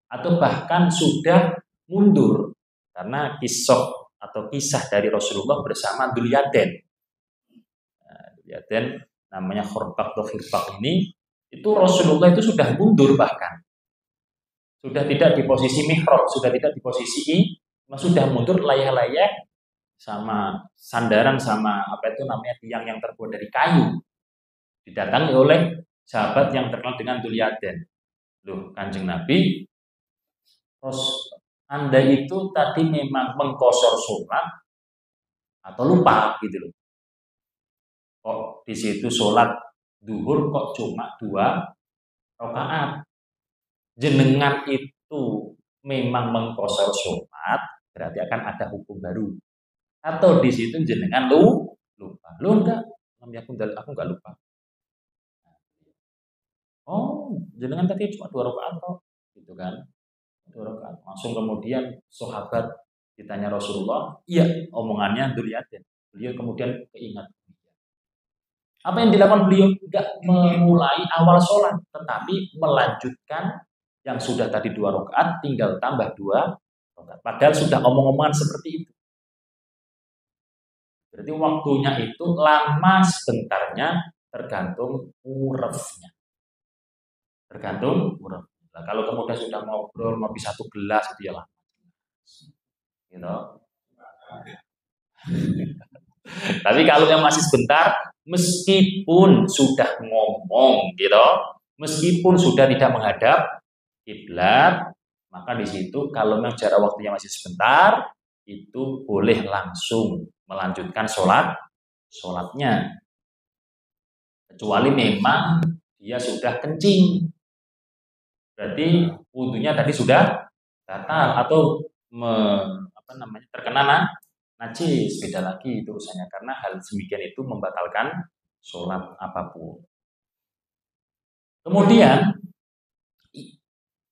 atau bahkan sudah mundur karena kisah dari Rasulullah bersama Dzulyaden. Dzulyaden namanya Khorbaq atau Khirbaq ini, itu Rasulullah itu sudah mundur, bahkan sudah tidak di posisi mihrab, sudah tidak di posisi sudah mundur, layak-layak sama sandaran sama tiang yang terbuat dari kayu, didatangi oleh sahabat yang terkenal dengan Dzulyaden. Loh, Kanjeng Nabi, terus Anda itu tadi memang mengkosor sholat atau lupa gitu loh. Kok di situ sholat duhur kok cuma 2 rakaat? Jenengan itu memang mengkosor sholat, berarti akan ada hukum baru. Atau di situ jenengan lupa. Lu enggak, aku nggak lupa. Oh, jenengan tadi cuma 2 rakaat kok, gitu kan? 2 rakaat. Langsung kemudian sahabat ditanya Rasulullah, iya omongannya Dzulyaden. Beliau kemudian keingat. Apa yang dilakukan beliau? Enggak memulai awal sholat, tetapi melanjutkan yang sudah tadi 2 rakaat, tinggal tambah 2 rakaat. Padahal sudah omong-omongan seperti itu. Berarti waktunya itu lama sebentarnya tergantung urefnya. Tergantung uref. Nah, kalau kemudian sudah ngobrol, ngopi 1 gelas itu ya lama. Gitu. Tapi kalau yang masih sebentar, meskipun sudah ngomong, gitu, meskipun sudah tidak menghadap kiblat, maka di situ kalau memang jarak waktunya masih sebentar, itu boleh langsung melanjutkan sholatnya. Kecuali memang dia sudah kencing, berarti wudhunya tadi sudah batal atau terkena najis, beda lagi itu urusannya, karena hal demikian itu membatalkan sholat apapun. Kemudian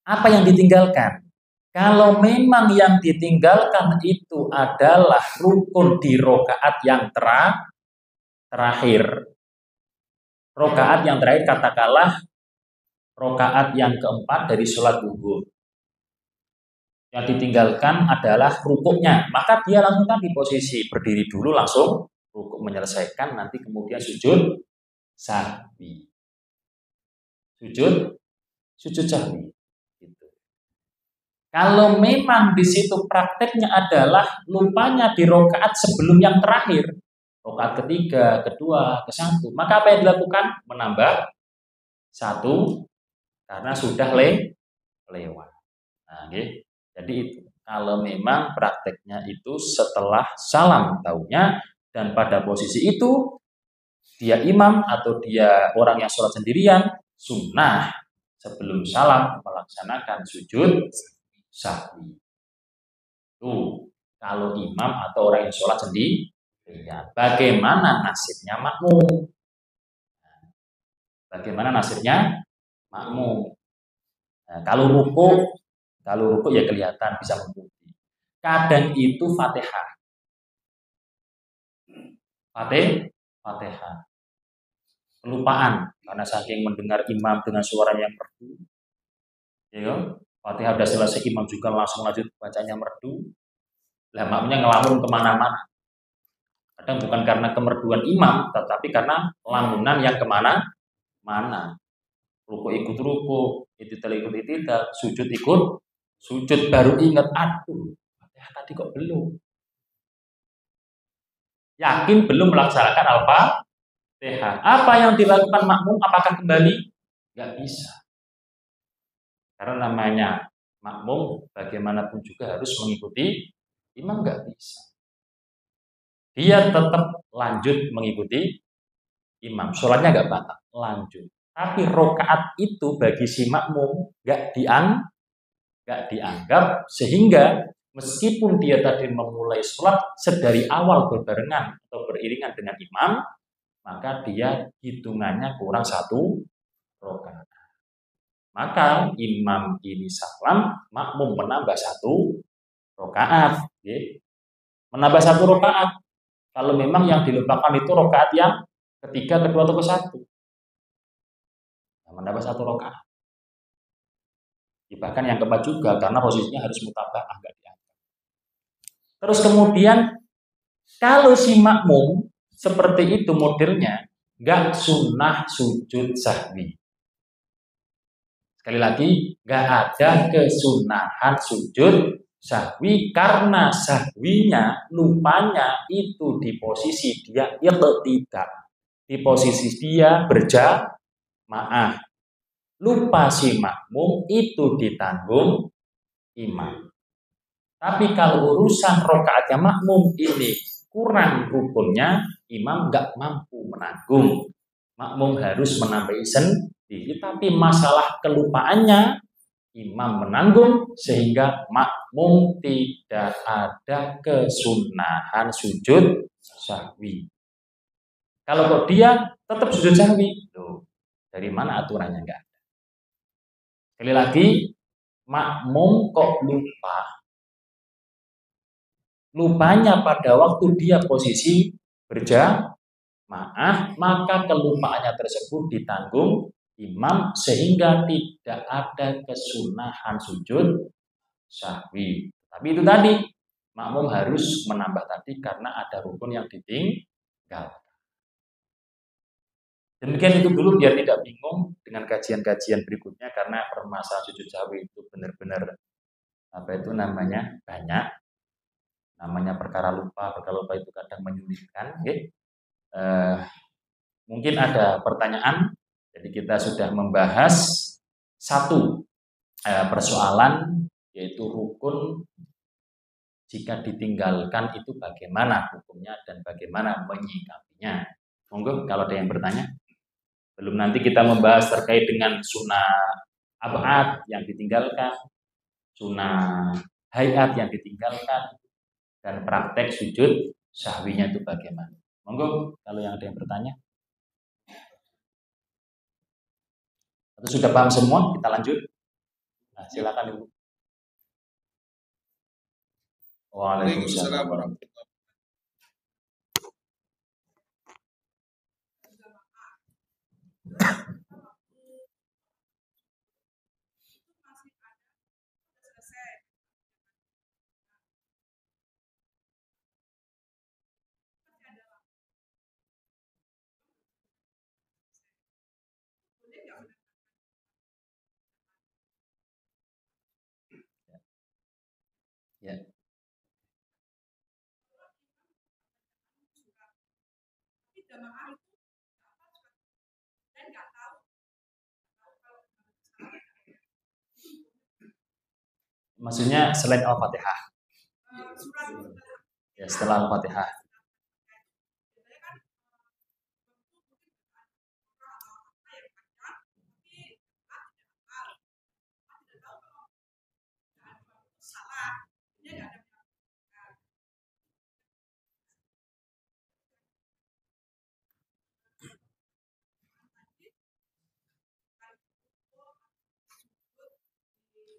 apa yang ditinggalkan? Kalau memang yang ditinggalkan itu adalah rukun di rokaat yang terakhir, rokaat yang terakhir katakanlah rokaat yang keempat dari sholat zuhur, yang ditinggalkan adalah rukuknya, maka dia langsung kan di posisi berdiri dulu, langsung rukuk menyelesaikan, nanti kemudian sujud sahwi. Sujud sahwi. Gitu. Kalau memang di situ prakteknya adalah lupanya di rokaat sebelum yang terakhir, rokaat ketiga, kedua, ke-1, maka apa yang dilakukan? Menambah 1 karena sudah lewat. Nah, gitu. Jadi itu, kalau memang prakteknya itu setelah salam taunya, dan pada posisi itu dia imam atau dia orang yang sholat sendirian, sunnah sebelum salam melaksanakan sujud sahwi. Tuh, kalau imam atau orang yang sholat sendirian, bagaimana nasibnya makmum? Bagaimana nasibnya makmum? Nah, kalau ruku ya kelihatan bisa mengikuti. Kadang itu Fatihah. Kelupaan karena saking mendengar imam dengan suara yang merdu. Ya, Fatihah sudah selesai, imam juga langsung lanjut bacanya merdu. Lah makmumnya ngelamun kemana-mana. Kadang bukan karena kemerduan imam, tetapi karena lamunan yang kemana-mana. Ruku ikut ruku, itidal ikut itidal, sujud ikut sujud, baru ingat, aduh, tadi kok belum. Yakin belum melaksanakan Al-Fatihah. Apa yang dilakukan makmum? Apakah kembali? Gak bisa. Karena namanya makmum, bagaimanapun juga harus mengikuti imam, gak bisa. Dia tetap lanjut mengikuti imam. Sholatnya gak batal, lanjut. Tapi rokaat itu bagi si makmum gak dianggap, sehingga meskipun dia tadi memulai sholat sedari awal berbarengan atau beriringan dengan imam, maka dia hitungannya kurang 1 rakaat. Maka imam ini salam, makmum menambah 1 rakaat. Menambah 1 rakaat. Kalau memang yang dilupakan itu rakaat yang ketiga, kedua, atau ke-1. Menambah 1 rakaat. Bahkan yang keempat juga, karena posisinya harus mutaba'ah, enggak diangkat. Terus kemudian kalau si makmum seperti itu modelnya, enggak sunnah sujud sahwi. Sekali lagi, enggak ada kesunahan sujud sahwi, karena sahwinya, lupanya itu di posisi dia tidak, di posisi dia berjamaah. Lupa si makmum itu ditanggung imam. Tapi kalau urusan rokaatnya makmum ini kurang rukunnya, imam nggak mampu menanggung. Makmum harus menambahi sendiri. Tapi masalah kelupaannya, imam menanggung, sehingga makmum tidak ada kesunahan sujud sahwi. Kalau kok dia tetap sujud sahwi, loh, dari mana aturannya enggak? Sekali lagi, makmum kok lupa. Lupanya pada waktu dia posisi berjamaah, maka kelupaannya tersebut ditanggung imam sehingga tidak ada kesunahan sujud sahwi. Tapi itu tadi, makmum harus menambah tadi karena ada rukun yang ditinggal. Demikian itu dulu biar tidak bingung dengan kajian-kajian berikutnya karena permasalahan sujud sahwi itu benar-benar banyak. Namanya perkara lupa itu kadang menyulitkan. Mungkin ada pertanyaan. Jadi kita sudah membahas satu persoalan yaitu rukun jika ditinggalkan itu bagaimana hukumnya dan bagaimana menyikapinya. Monggo kalau ada yang bertanya. Belum nanti kita membahas terkait dengan sunnah ab'ad yang ditinggalkan, sunnah hayat yang ditinggalkan, dan praktek sujud sahwinya itu bagaimana. Monggo kalau yang ada yang bertanya. Atau sudah paham semua? Kita lanjut. Nah, silakan Ibu. Waalaikumsalam warahmatullahi wabarakatuh. Ya. Maksudnya selain Al-Fatihah. Ya, setelah Al-Fatihah.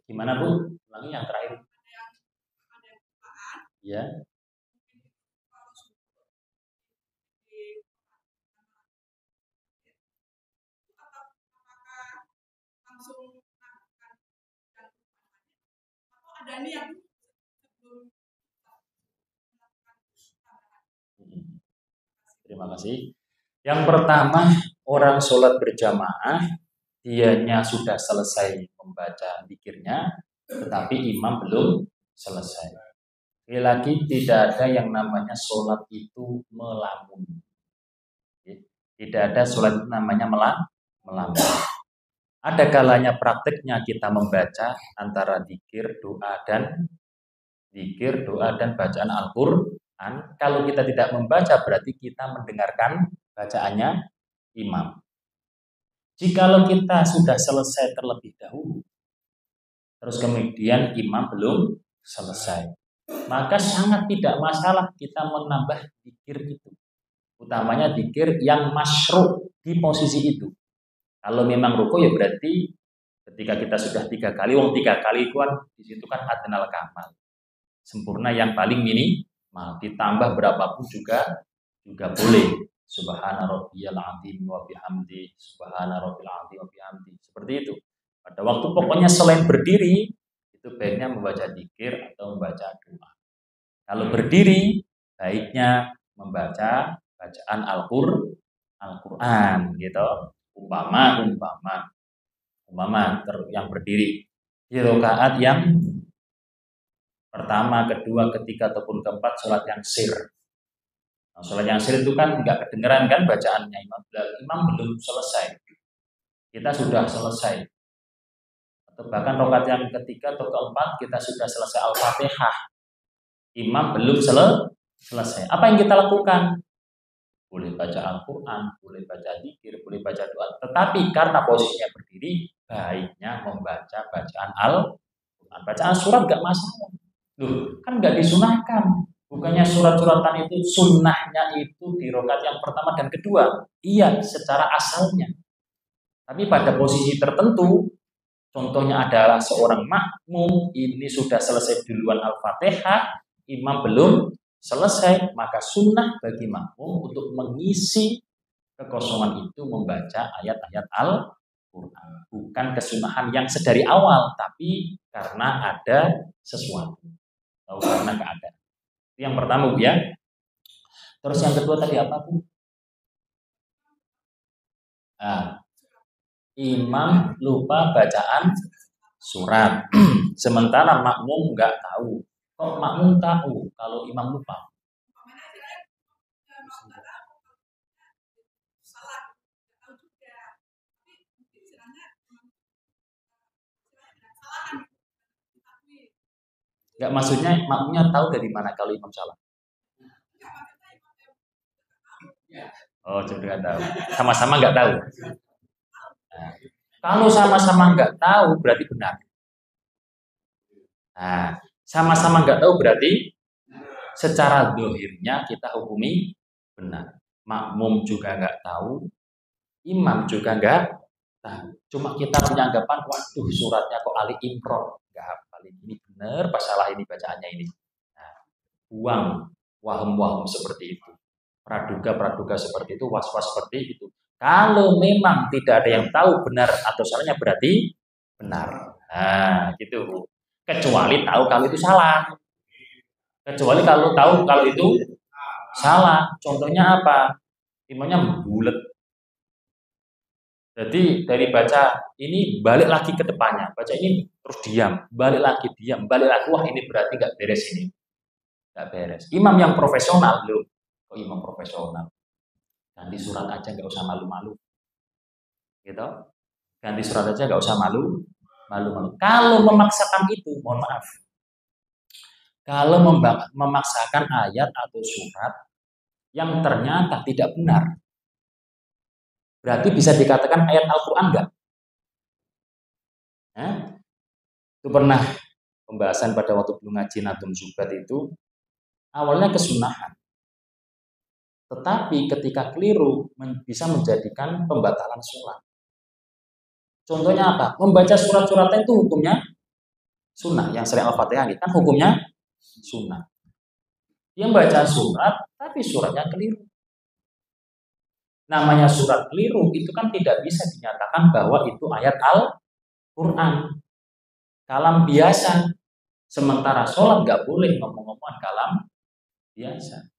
Gimana Bu? Ulangi yang terakhir. Ya. Terima kasih. Yang pertama, orang sholat berjamaah, dianya sudah selesai membaca zikirnya, tetapi imam belum selesai. Sekali lagi, tidak ada yang namanya sholat itu melamun. Tidak ada sholat namanya melamun. Ada kalanya prakteknya kita membaca antara zikir, doa dan bacaan Al-Qur'an. Kalau kita tidak membaca berarti kita mendengarkan bacaannya imam. Jikalau kita sudah selesai terlebih dahulu, terus kemudian imam belum selesai, maka sangat tidak masalah kita menambah zikir itu. Utamanya zikir yang masyru' di posisi itu. Kalau memang ruku ya berarti ketika kita sudah 3 kali, 3 kali itu kan di situ kan adnal kamal. Sempurna yang paling minimal, ditambah berapapun juga boleh. Subhana rabbiyal azim wa bihamdi, subhana rabbil azim wa bihamdi. Seperti itu. Pada waktu pokoknya selain berdiri itu baiknya membaca zikir atau membaca doa. Kalau berdiri baiknya membaca bacaan Al-Qur'an gitu. Umpama yang berdiri di rakaat yang pertama, kedua, ketiga ataupun keempat sholat yang sir. Nah, sholat yang sir itu kan nggak kedengeran kan bacaannya imam belum selesai. Kita sudah selesai. Atau bahkan rakaat yang ketiga atau keempat kita sudah selesai Al-Fatihah. Imam belum selesai. Apa yang kita lakukan? Boleh baca Al-Quran, boleh baca zikir, boleh baca doa. Tetapi karena posisinya berdiri, baiknya membaca bacaan Al-Quran. Bacaan surat nggak masalah. Loh, kan nggak disunahkan. Bukannya surat-suratan itu sunnahnya itu di rakaat yang pertama dan kedua. Iya, secara asalnya. Tapi pada posisi tertentu, contohnya adalah seorang makmum ini sudah selesai duluan Al-Fatihah, imam belum selesai, maka sunnah bagi makmum untuk mengisi kekosongan itu membaca ayat-ayat Al-Quran. Bukan kesunahan yang sedari awal, tapi karena ada sesuatu atau karena keadaan. Itu yang pertama, Bu, ya. Terus yang kedua tadi apa, Bu? Nah, imam lupa bacaan surat. Sementara makmum nggak tahu. Kok makmum tahu kalau imam lupa? Nggak, maksudnya makmumnya tahu dari mana kalau imam salah? Oh, juga nggak tahu. Sama-sama nggak tahu. Nah, kalau sama-sama nggak tahu berarti benar. Nah, sama-sama nggak tahu berarti secara dohirnya kita hukumi benar. Makmum juga nggak tahu, imam juga nggak tahu. Cuma kita punya anggapan, waduh suratnya kok Ali Imron, nggak hafal ini benar, pas salah ini bacaannya ini. Nah, buang waham-waham seperti itu. Praduga-praduga seperti itu, was-was seperti itu. Kalau memang tidak ada yang tahu benar atau salahnya berarti benar. Nah, gitu. Kecuali tahu kalau itu salah. Kecuali kalau tahu kalau itu salah. Contohnya apa? Imamnya bulat. Jadi dari baca ini balik lagi ke depannya. Baca ini terus diam, balik lagi diam, balik lagi. Wah, ini berarti nggak beres ini. Nggak beres. Imam yang profesional loh. Kok imam profesional? Ganti surat aja nggak usah malu-malu. Gitu. Ganti surat aja nggak usah malu-malu. Kalau memaksakan itu, mohon maaf. Kalau memaksakan ayat atau surat yang ternyata tidak benar, berarti bisa dikatakan ayat Al-Quran nggak? Itu pernah pembahasan pada waktu belum ngaji Nadum Zubat itu, awalnya kesunahan. Tetapi ketika keliru bisa menjadikan pembatalan sholat. Contohnya apa? Membaca surat-suratnya itu hukumnya sunnah. Yang sering Al-Fatihah ini kan hukumnya sunnah. Dia baca surat, tapi suratnya keliru. Namanya surat keliru itu kan tidak bisa dinyatakan bahwa itu ayat Al-Quran. Kalam biasa. Sementara sholat nggak boleh ngomong-ngomongan kalam biasa.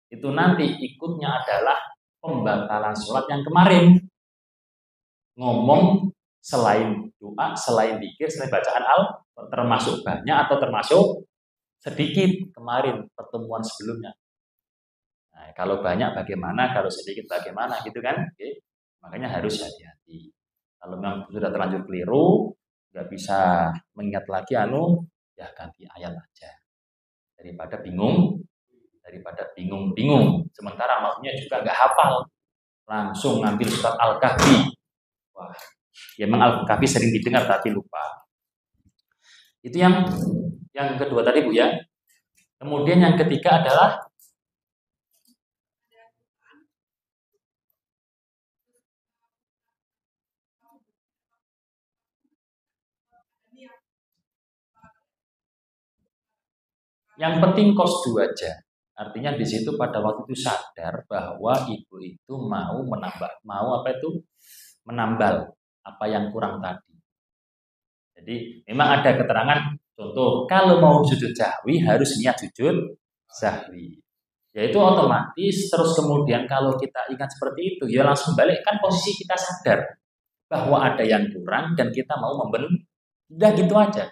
Itu nanti ikutnya adalah pembatalan sholat yang kemarin. Ngomong selain doa, selain zikir, selain bacaan termasuk banyak atau termasuk sedikit kemarin pertemuan sebelumnya. Nah, kalau banyak bagaimana, kalau sedikit bagaimana gitu kan? Oke. Makanya harus hati-hati. Kalau memang sudah terlanjur keliru, nggak bisa mengingat lagi ya ganti ayat aja. Daripada bingung. Sementara maksudnya juga nggak hafal. Langsung ngambil surat Al-Kahfi. Wah, ya memang Al-Kahfi sering didengar tapi lupa. Itu yang kedua tadi, Bu, ya. Kemudian yang ketiga adalah yang penting kosdu aja. Artinya di situ pada waktu itu sadar bahwa ibu itu menambal apa yang kurang tadi. Jadi memang ada keterangan, contoh kalau mau sujud sahwi harus niat sujud sahwi. Yaitu otomatis terus kemudian kalau kita ingat seperti itu ya langsung balik, kan posisi kita sadar bahwa ada yang kurang dan kita mau membenahi. Udah gitu aja.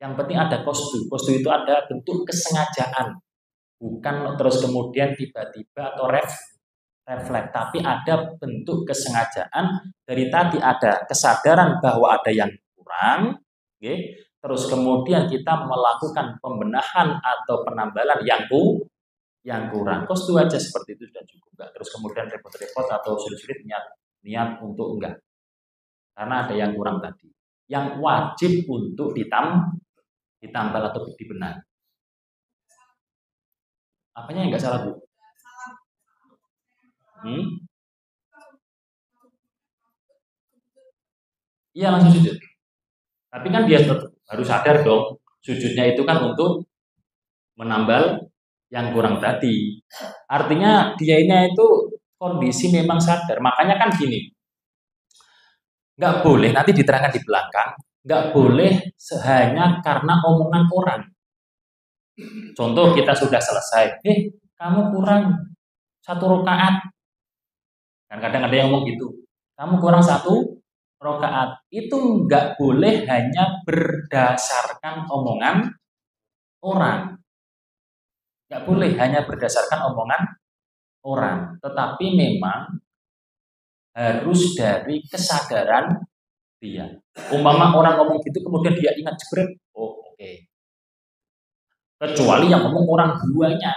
Yang penting ada kosdu. Kosdu itu ada bentuk kesengajaan. Bukan terus kemudian tiba-tiba atau refleks, tapi ada bentuk kesengajaan. Dari tadi ada kesadaran bahwa ada yang kurang, okay? Terus kemudian kita melakukan pembenahan atau penambalan yang kurang. Kosdu aja seperti itu sudah cukup. Enggak terus kemudian repot-repot atau sulit-sulit niat untuk enggak. Karena ada yang kurang tadi. Yang wajib untuk ditambal atau dibenahi. Apanya yang nggak salah, Bu? Iya, langsung sujud. Tapi kan dia tetap harus sadar dong, sujudnya itu kan untuk menambal yang kurang tadi. Artinya dia ini itu kondisi memang sadar. Makanya kan gini, nggak boleh, nanti diterangkan di belakang, nggak boleh hanya karena omongan orang. Contoh kita sudah selesai, kamu kurang 1 rakaat. Kan kadang ada yang ngomong gitu, kamu kurang 1 rakaat. Itu nggak boleh hanya berdasarkan omongan orang. Nggak boleh hanya berdasarkan omongan orang, tetapi memang harus dari kesadaran dia. Umpama orang ngomong gitu kemudian dia ingat jebret, oh oke. Kecuali yang ngomong orang duanya.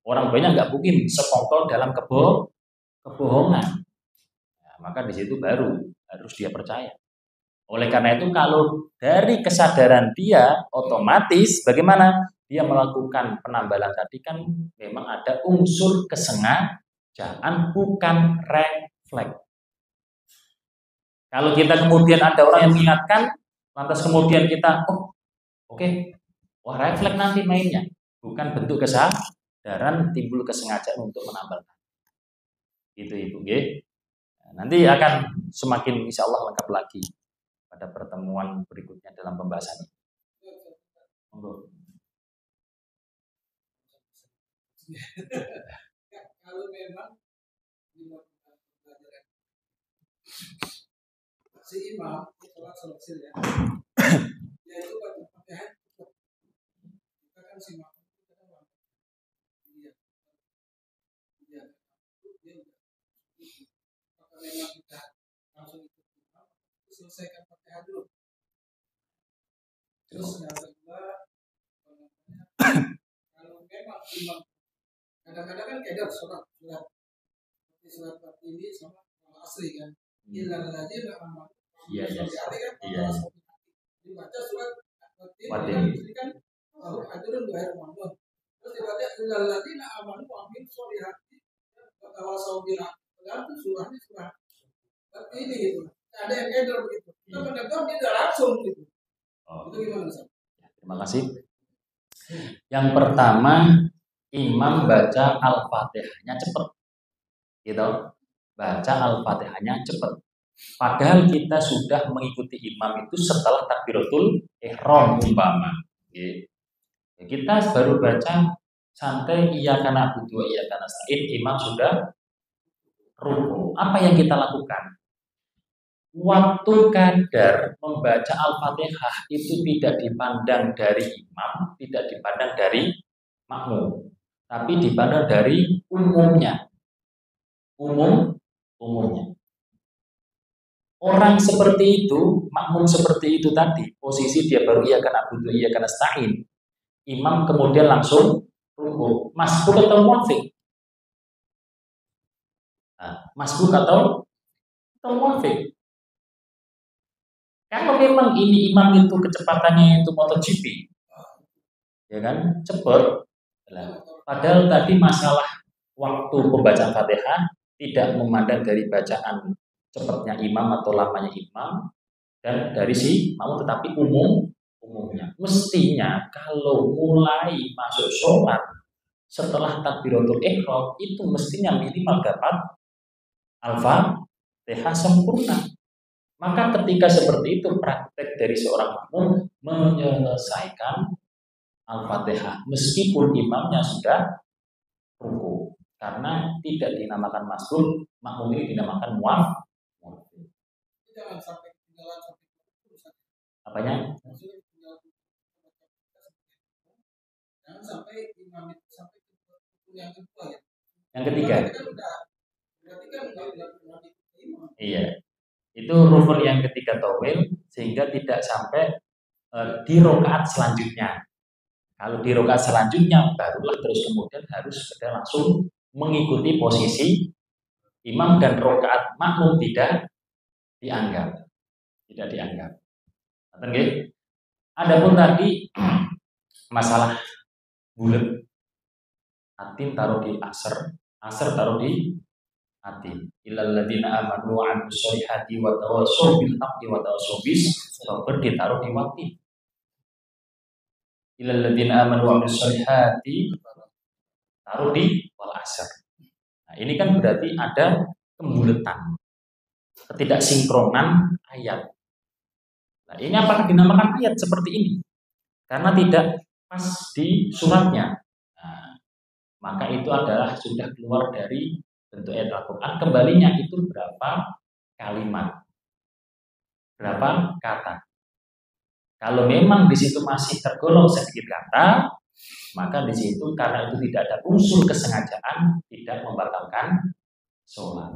Orang banyak nggak mungkin sekongkol dalam kebohongan. Nah, maka di situ baru harus dia percaya. Oleh karena itu kalau dari kesadaran dia otomatis bagaimana dia melakukan penambalan tadi kan memang ada unsur kesengajaan bukan refleks. Kalau kita kemudian ada orang yang mengingatkan lantas kemudian kita wah refleks nanti mainnya, bukan bentuk kesadaran timbul kesengajaan untuk menambalkan. Itu Ibu nggih. Nanti akan semakin insya Allah lengkap lagi pada pertemuan berikutnya dalam pembahasan ini. Kalau memang si imam sholat selesai ya, dia itu baca Fatihah kita kan si imam dia maka memang kita langsung ikut imam selesaikan Fatihah dulu. Terus yang kedua, kalau memang imam kadang-kadang kan keder sholat ini sama asli kan, ilal ladzina amanu. Iya. Dibaca surat Fatihah ini kan ajrun ghairu mamnun. Terus dibaca ilal ladzina amanu wa amilus sholihati wa tawassaw bil haqqi. Itu surahnya surah seperti ini gitu. Ada yang keder begitu. Kita mendengar dia tidak langsung gitu. Itu gimana Ustaz? Terima kasih. Yang pertama, imam baca Al-Fatihahnya cepat. Gitu. Baca Al-Fatihahnya cepat. Padahal kita sudah mengikuti imam itu setelah takbiratul ihram umpama. Kita baru baca santai iyyaka na'budu wa iyyaka nasta'in, imam sudah ruku. Apa yang kita lakukan? Waktu kadar membaca Al-Fatihah itu tidak dipandang dari imam, tidak dipandang dari makmum, tapi dipandang dari umumnya. Umumnya. Orang seperti itu, makmum seperti itu tadi, posisi dia baru iyyaka na'budu wa iyyaka nasta'in. Imam kemudian langsung ruku. Masbuk atau muafiq? Masbuk atau muafiq? Kalau memang ini imam itu kecepatannya itu MotoGP, ya kan, cepat. Padahal tadi masalah waktu pembacaan Fatihah tidak memandang dari bacaan cepatnya imam atau lamanya imam dan dari si makmum, tetapi umumnya. Mestinya kalau mulai masuk sholat setelah takbiratul ihram itu mestinya minimal dapat Al-Fatihah sempurna. Maka ketika seperti itu praktek dari seorang makmum menyelesaikan Al-Fatihah meskipun imamnya sudah ruku, karena tidak dinamakan masbuk, makmum ini dinamakan muaf. Jangan sampai ketinggalan Apanya? Jangan sampai imam itu sampai yang kedua ya. Yang ketiga. Berarti kan Iya. Itu rukun yang ketiga tawil, sehingga tidak sampai di rakaat selanjutnya. Kalau di rakaat selanjutnya barulah terus kemudian harus sudah langsung mengikuti posisi imam dan rakaat makmum tidak dianggap. Oke. Adapun tadi masalah bulat Atin taruh di asr, asr taruh di atin. Illal ladzina amanu wa 'amilus sholihati wa tawassaw bil haqqi wa tawassaw bis sabr ditaruh di watin. Illal ladzina amanu wa 'amilus sholihati taruh di wal asr. Nah, ini kan berarti ada kembuletan, ketidaksinkronan ayat. Nah, ini apakah dinamakan ayat seperti ini? Karena tidak pas di suratnya. Nah, maka itu adalah sudah keluar dari bentuk ayat Al-Quran. Kembalinya itu berapa kalimat, berapa kata. Kalau memang di situ masih tergolong sedikit kata, maka di situ karena itu tidak ada unsur kesengajaan, tidak membatalkan sholat.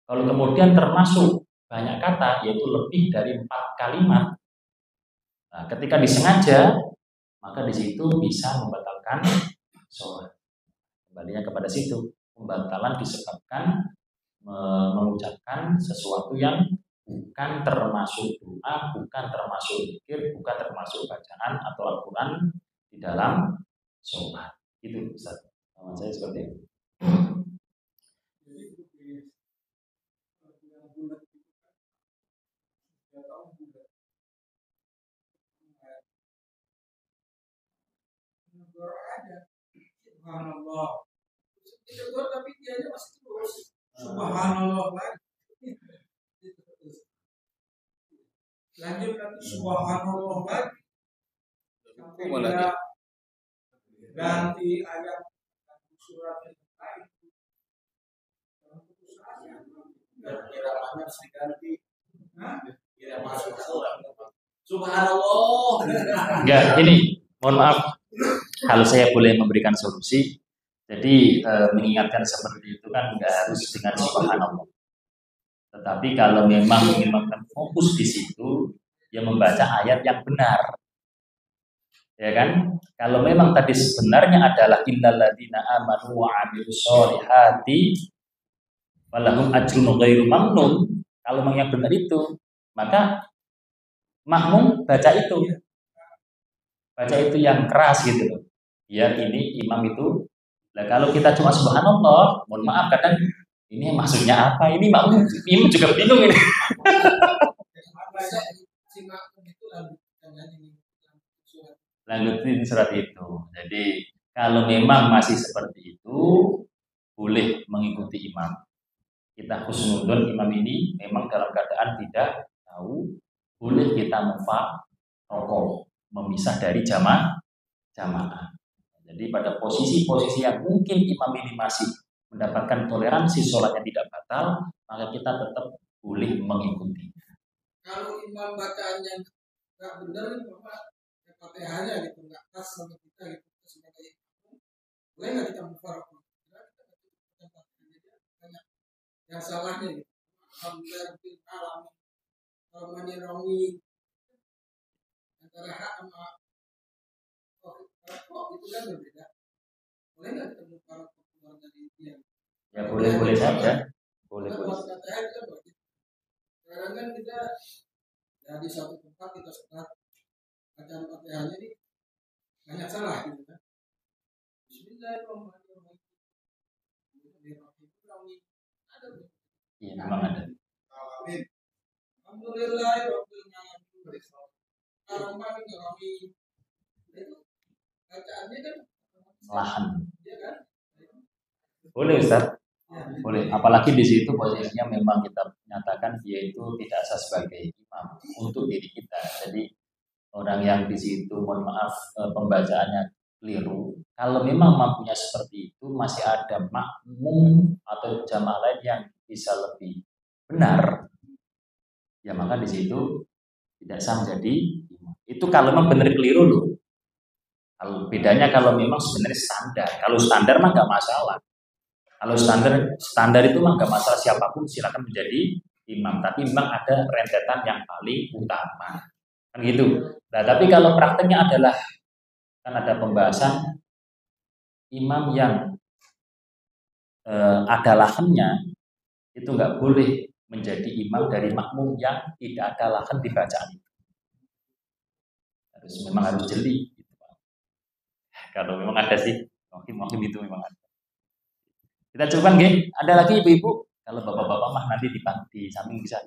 Kalau kemudian termasuk banyak kata, yaitu lebih dari 4 kalimat, nah, ketika disengaja, maka di situ bisa membatalkan sholat. Kembalinya kepada situ, pembatalan disebabkan mengucapkan sesuatu yang bukan termasuk doa, bukan termasuk zikir, bukan termasuk bacaan atau Al-Quran di dalam sholat. Itu Ustaz. Sama saya seperti itu. Subhanallah. Tapi dia masih terus. Subhanallah lagi. Lanjut lagi subhanallah lagi. Sampai dia ganti ayat surat yang lain. Iramanya harus diganti. Iramanya subhanallah. Enggak, ini mohon maaf. Kalau saya boleh memberikan solusi, jadi mengingatkan seperti itu kan enggak harus dengan subhanallah. Tetapi kalau memang ingin fokus di situ, ya membaca ayat yang benar. Ya kan? Kalau memang tadi sebenarnya adalah innal ladzina amanu wa 'amilus sholihati walahum ajrun ghairu mamnun, kalau memang yang benar itu, maka makmum baca itu. Baca itu yang keras gitu loh. Biar ini imam itu. Nah, kalau kita cuma subhanallah, mohon maaf kadang ini maksudnya apa? Ini makmum juga bingung ini. Lanjutin surat itu. Jadi kalau memang masih seperti itu, boleh mengikuti imam. Kita husnudon imam ini memang dalam keadaan tidak tahu, boleh kita mufarokoh, memisah dari jamaah. Jadi pada posisi-posisi yang mungkin imam ini masih mendapatkan toleransi sholatnya tidak batal, maka kita tetap boleh mengikuti. Kalau imam bacaannya nggak benar, Bapak Fatihahnya gitu nggak pas sama kita gitu sebagai imam, boleh nggak kita mufarokoh? Banyak yang salahnya gitu. Alhamdulillah alam Al-Manirongi antara hak sama kok itu kan berbeda. Boleh nggak kita mufarokoh keluar dari dia? Ya boleh saja. Boleh. Sekarang kan kita ya di satu tempat kita sholat bacaan Fatihahnya ini banyak salah gitu kan. Bismillahirrahmanirrahim. Iya, memang ada. Amin. Alhamdulillahirabbil alamin. Ar-Rahmanir-Rahim. Itu bacaannya kan lahan. Iya kan? Boleh Ustaz. Boleh. Apalagi di situ posisinya memang kita nyatakan dia itu tidak sah sebagai imam untuk diri kita. Jadi orang yang di situ mohon maaf pembacaannya keliru. Kalau memang mampunya seperti itu, masih ada makmum atau jamaah lain yang bisa lebih benar, ya maka di situ tidak sah menjadi imam. Itu kalau memang benar keliru loh. Kalau bedanya kalau memang sebenarnya standar. Kalau standar mah nggak masalah. Kalau standar itu mah nggak masalah, siapapun silakan menjadi imam. Tapi memang ada rentetan yang paling utama. Kan gitu. Nah, tapi kalau prakteknya adalah kan ada pembahasan imam yang ada lahannya itu nggak boleh menjadi imam dari makmum yang tidak ada lahan di bacaan itu. Memang harus jeli. Gitu. Kalau memang ada sih, mungkin itu memang ada. Kita cukupkan nggih. Ada lagi ibu-ibu? Kalau bapak-bapak mah nanti di samping bisa.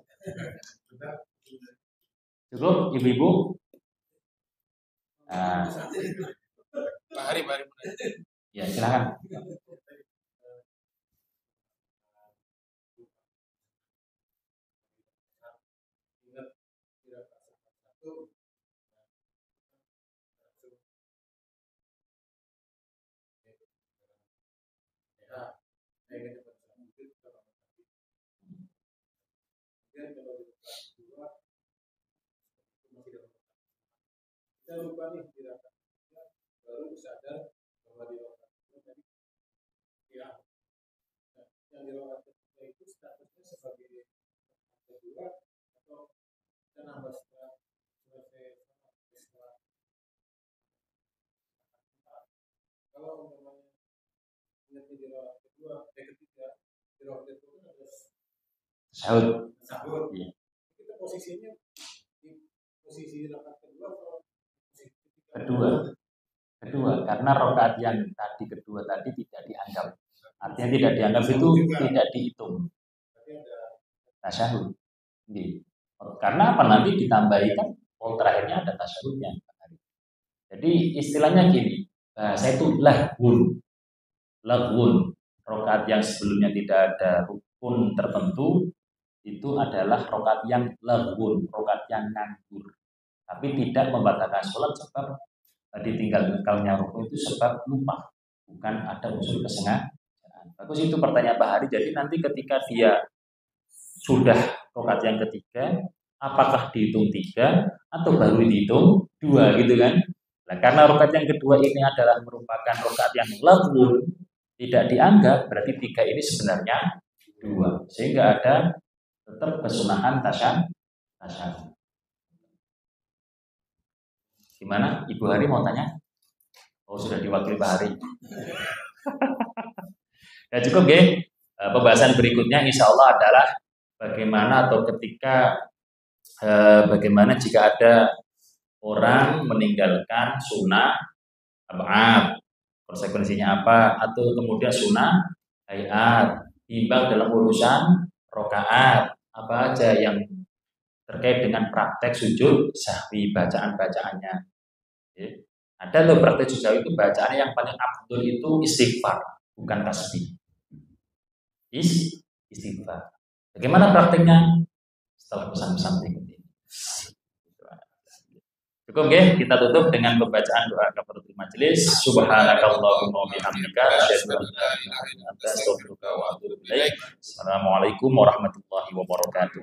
Cukup ibu-ibu? Nah, Pak Hari. ya silakan. Kita lupa nih baru sadar bahwa di tadi ya yang di itu statusnya sebagai kedua atau kita nambah setelah kalau umpamanya ingatnya di kedua ketiga di itu kan ada Sahut. Iya. Kita posisinya di posisi rakaat kedua atau kedua karena rakaat yang tadi kedua tadi tidak dianggap, artinya tidak dianggap itu tidak dihitung tasyahud. Karena apa, nanti ditambahi kan terakhirnya ada tasyahudnya. Jadi istilahnya gini, saya itu lahwun rakaat yang sebelumnya tidak ada rukun tertentu itu adalah rakaat yang lahwun, rakaat yang nganggur. Tapi tidak membatalkan sholat sebab ditinggalkannya rukun itu sebab lupa, bukan ada unsur kesengajaan. Bagus itu pertanyaan Pak Hari. Jadi nanti ketika dia sudah rakaat yang ketiga, apakah dihitung 3 atau baru dihitung 2 gitu kan? Nah, karena rakaat yang kedua ini adalah merupakan rakaat yang lahwun, tidak dianggap, berarti 3 ini sebenarnya 2, sehingga ada tetap kesunahan tasyahud. Gimana? Ibu Hari mau tanya? Oh, sudah diwakili Pak Hari. Ya cukup ya. Pembahasan berikutnya insya Allah adalah bagaimana atau bagaimana jika ada orang meninggalkan sunnah ab'ad, konsekuensinya apa, atau kemudian sunnah hayat, timbang dalam urusan rokaat, apa aja yang terkait dengan praktek sujud sahwi, bacaan-bacaannya. Ada loh praktek sujud sahwi itu bacaannya yang paling abdul itu istighfar, bukan tasbih. Istighfar. Bagaimana prakteknya? Setelah pesan-pesan berikut ini. Cukup ya, kita tutup dengan pembacaan doa kafaratul majelis. Subhanakallahumma wa bihamdika asyhadu an la ilaha illa anta astaghfiruka wa atubu ilaik. Assalamualaikum warahmatullahi wabarakatuh.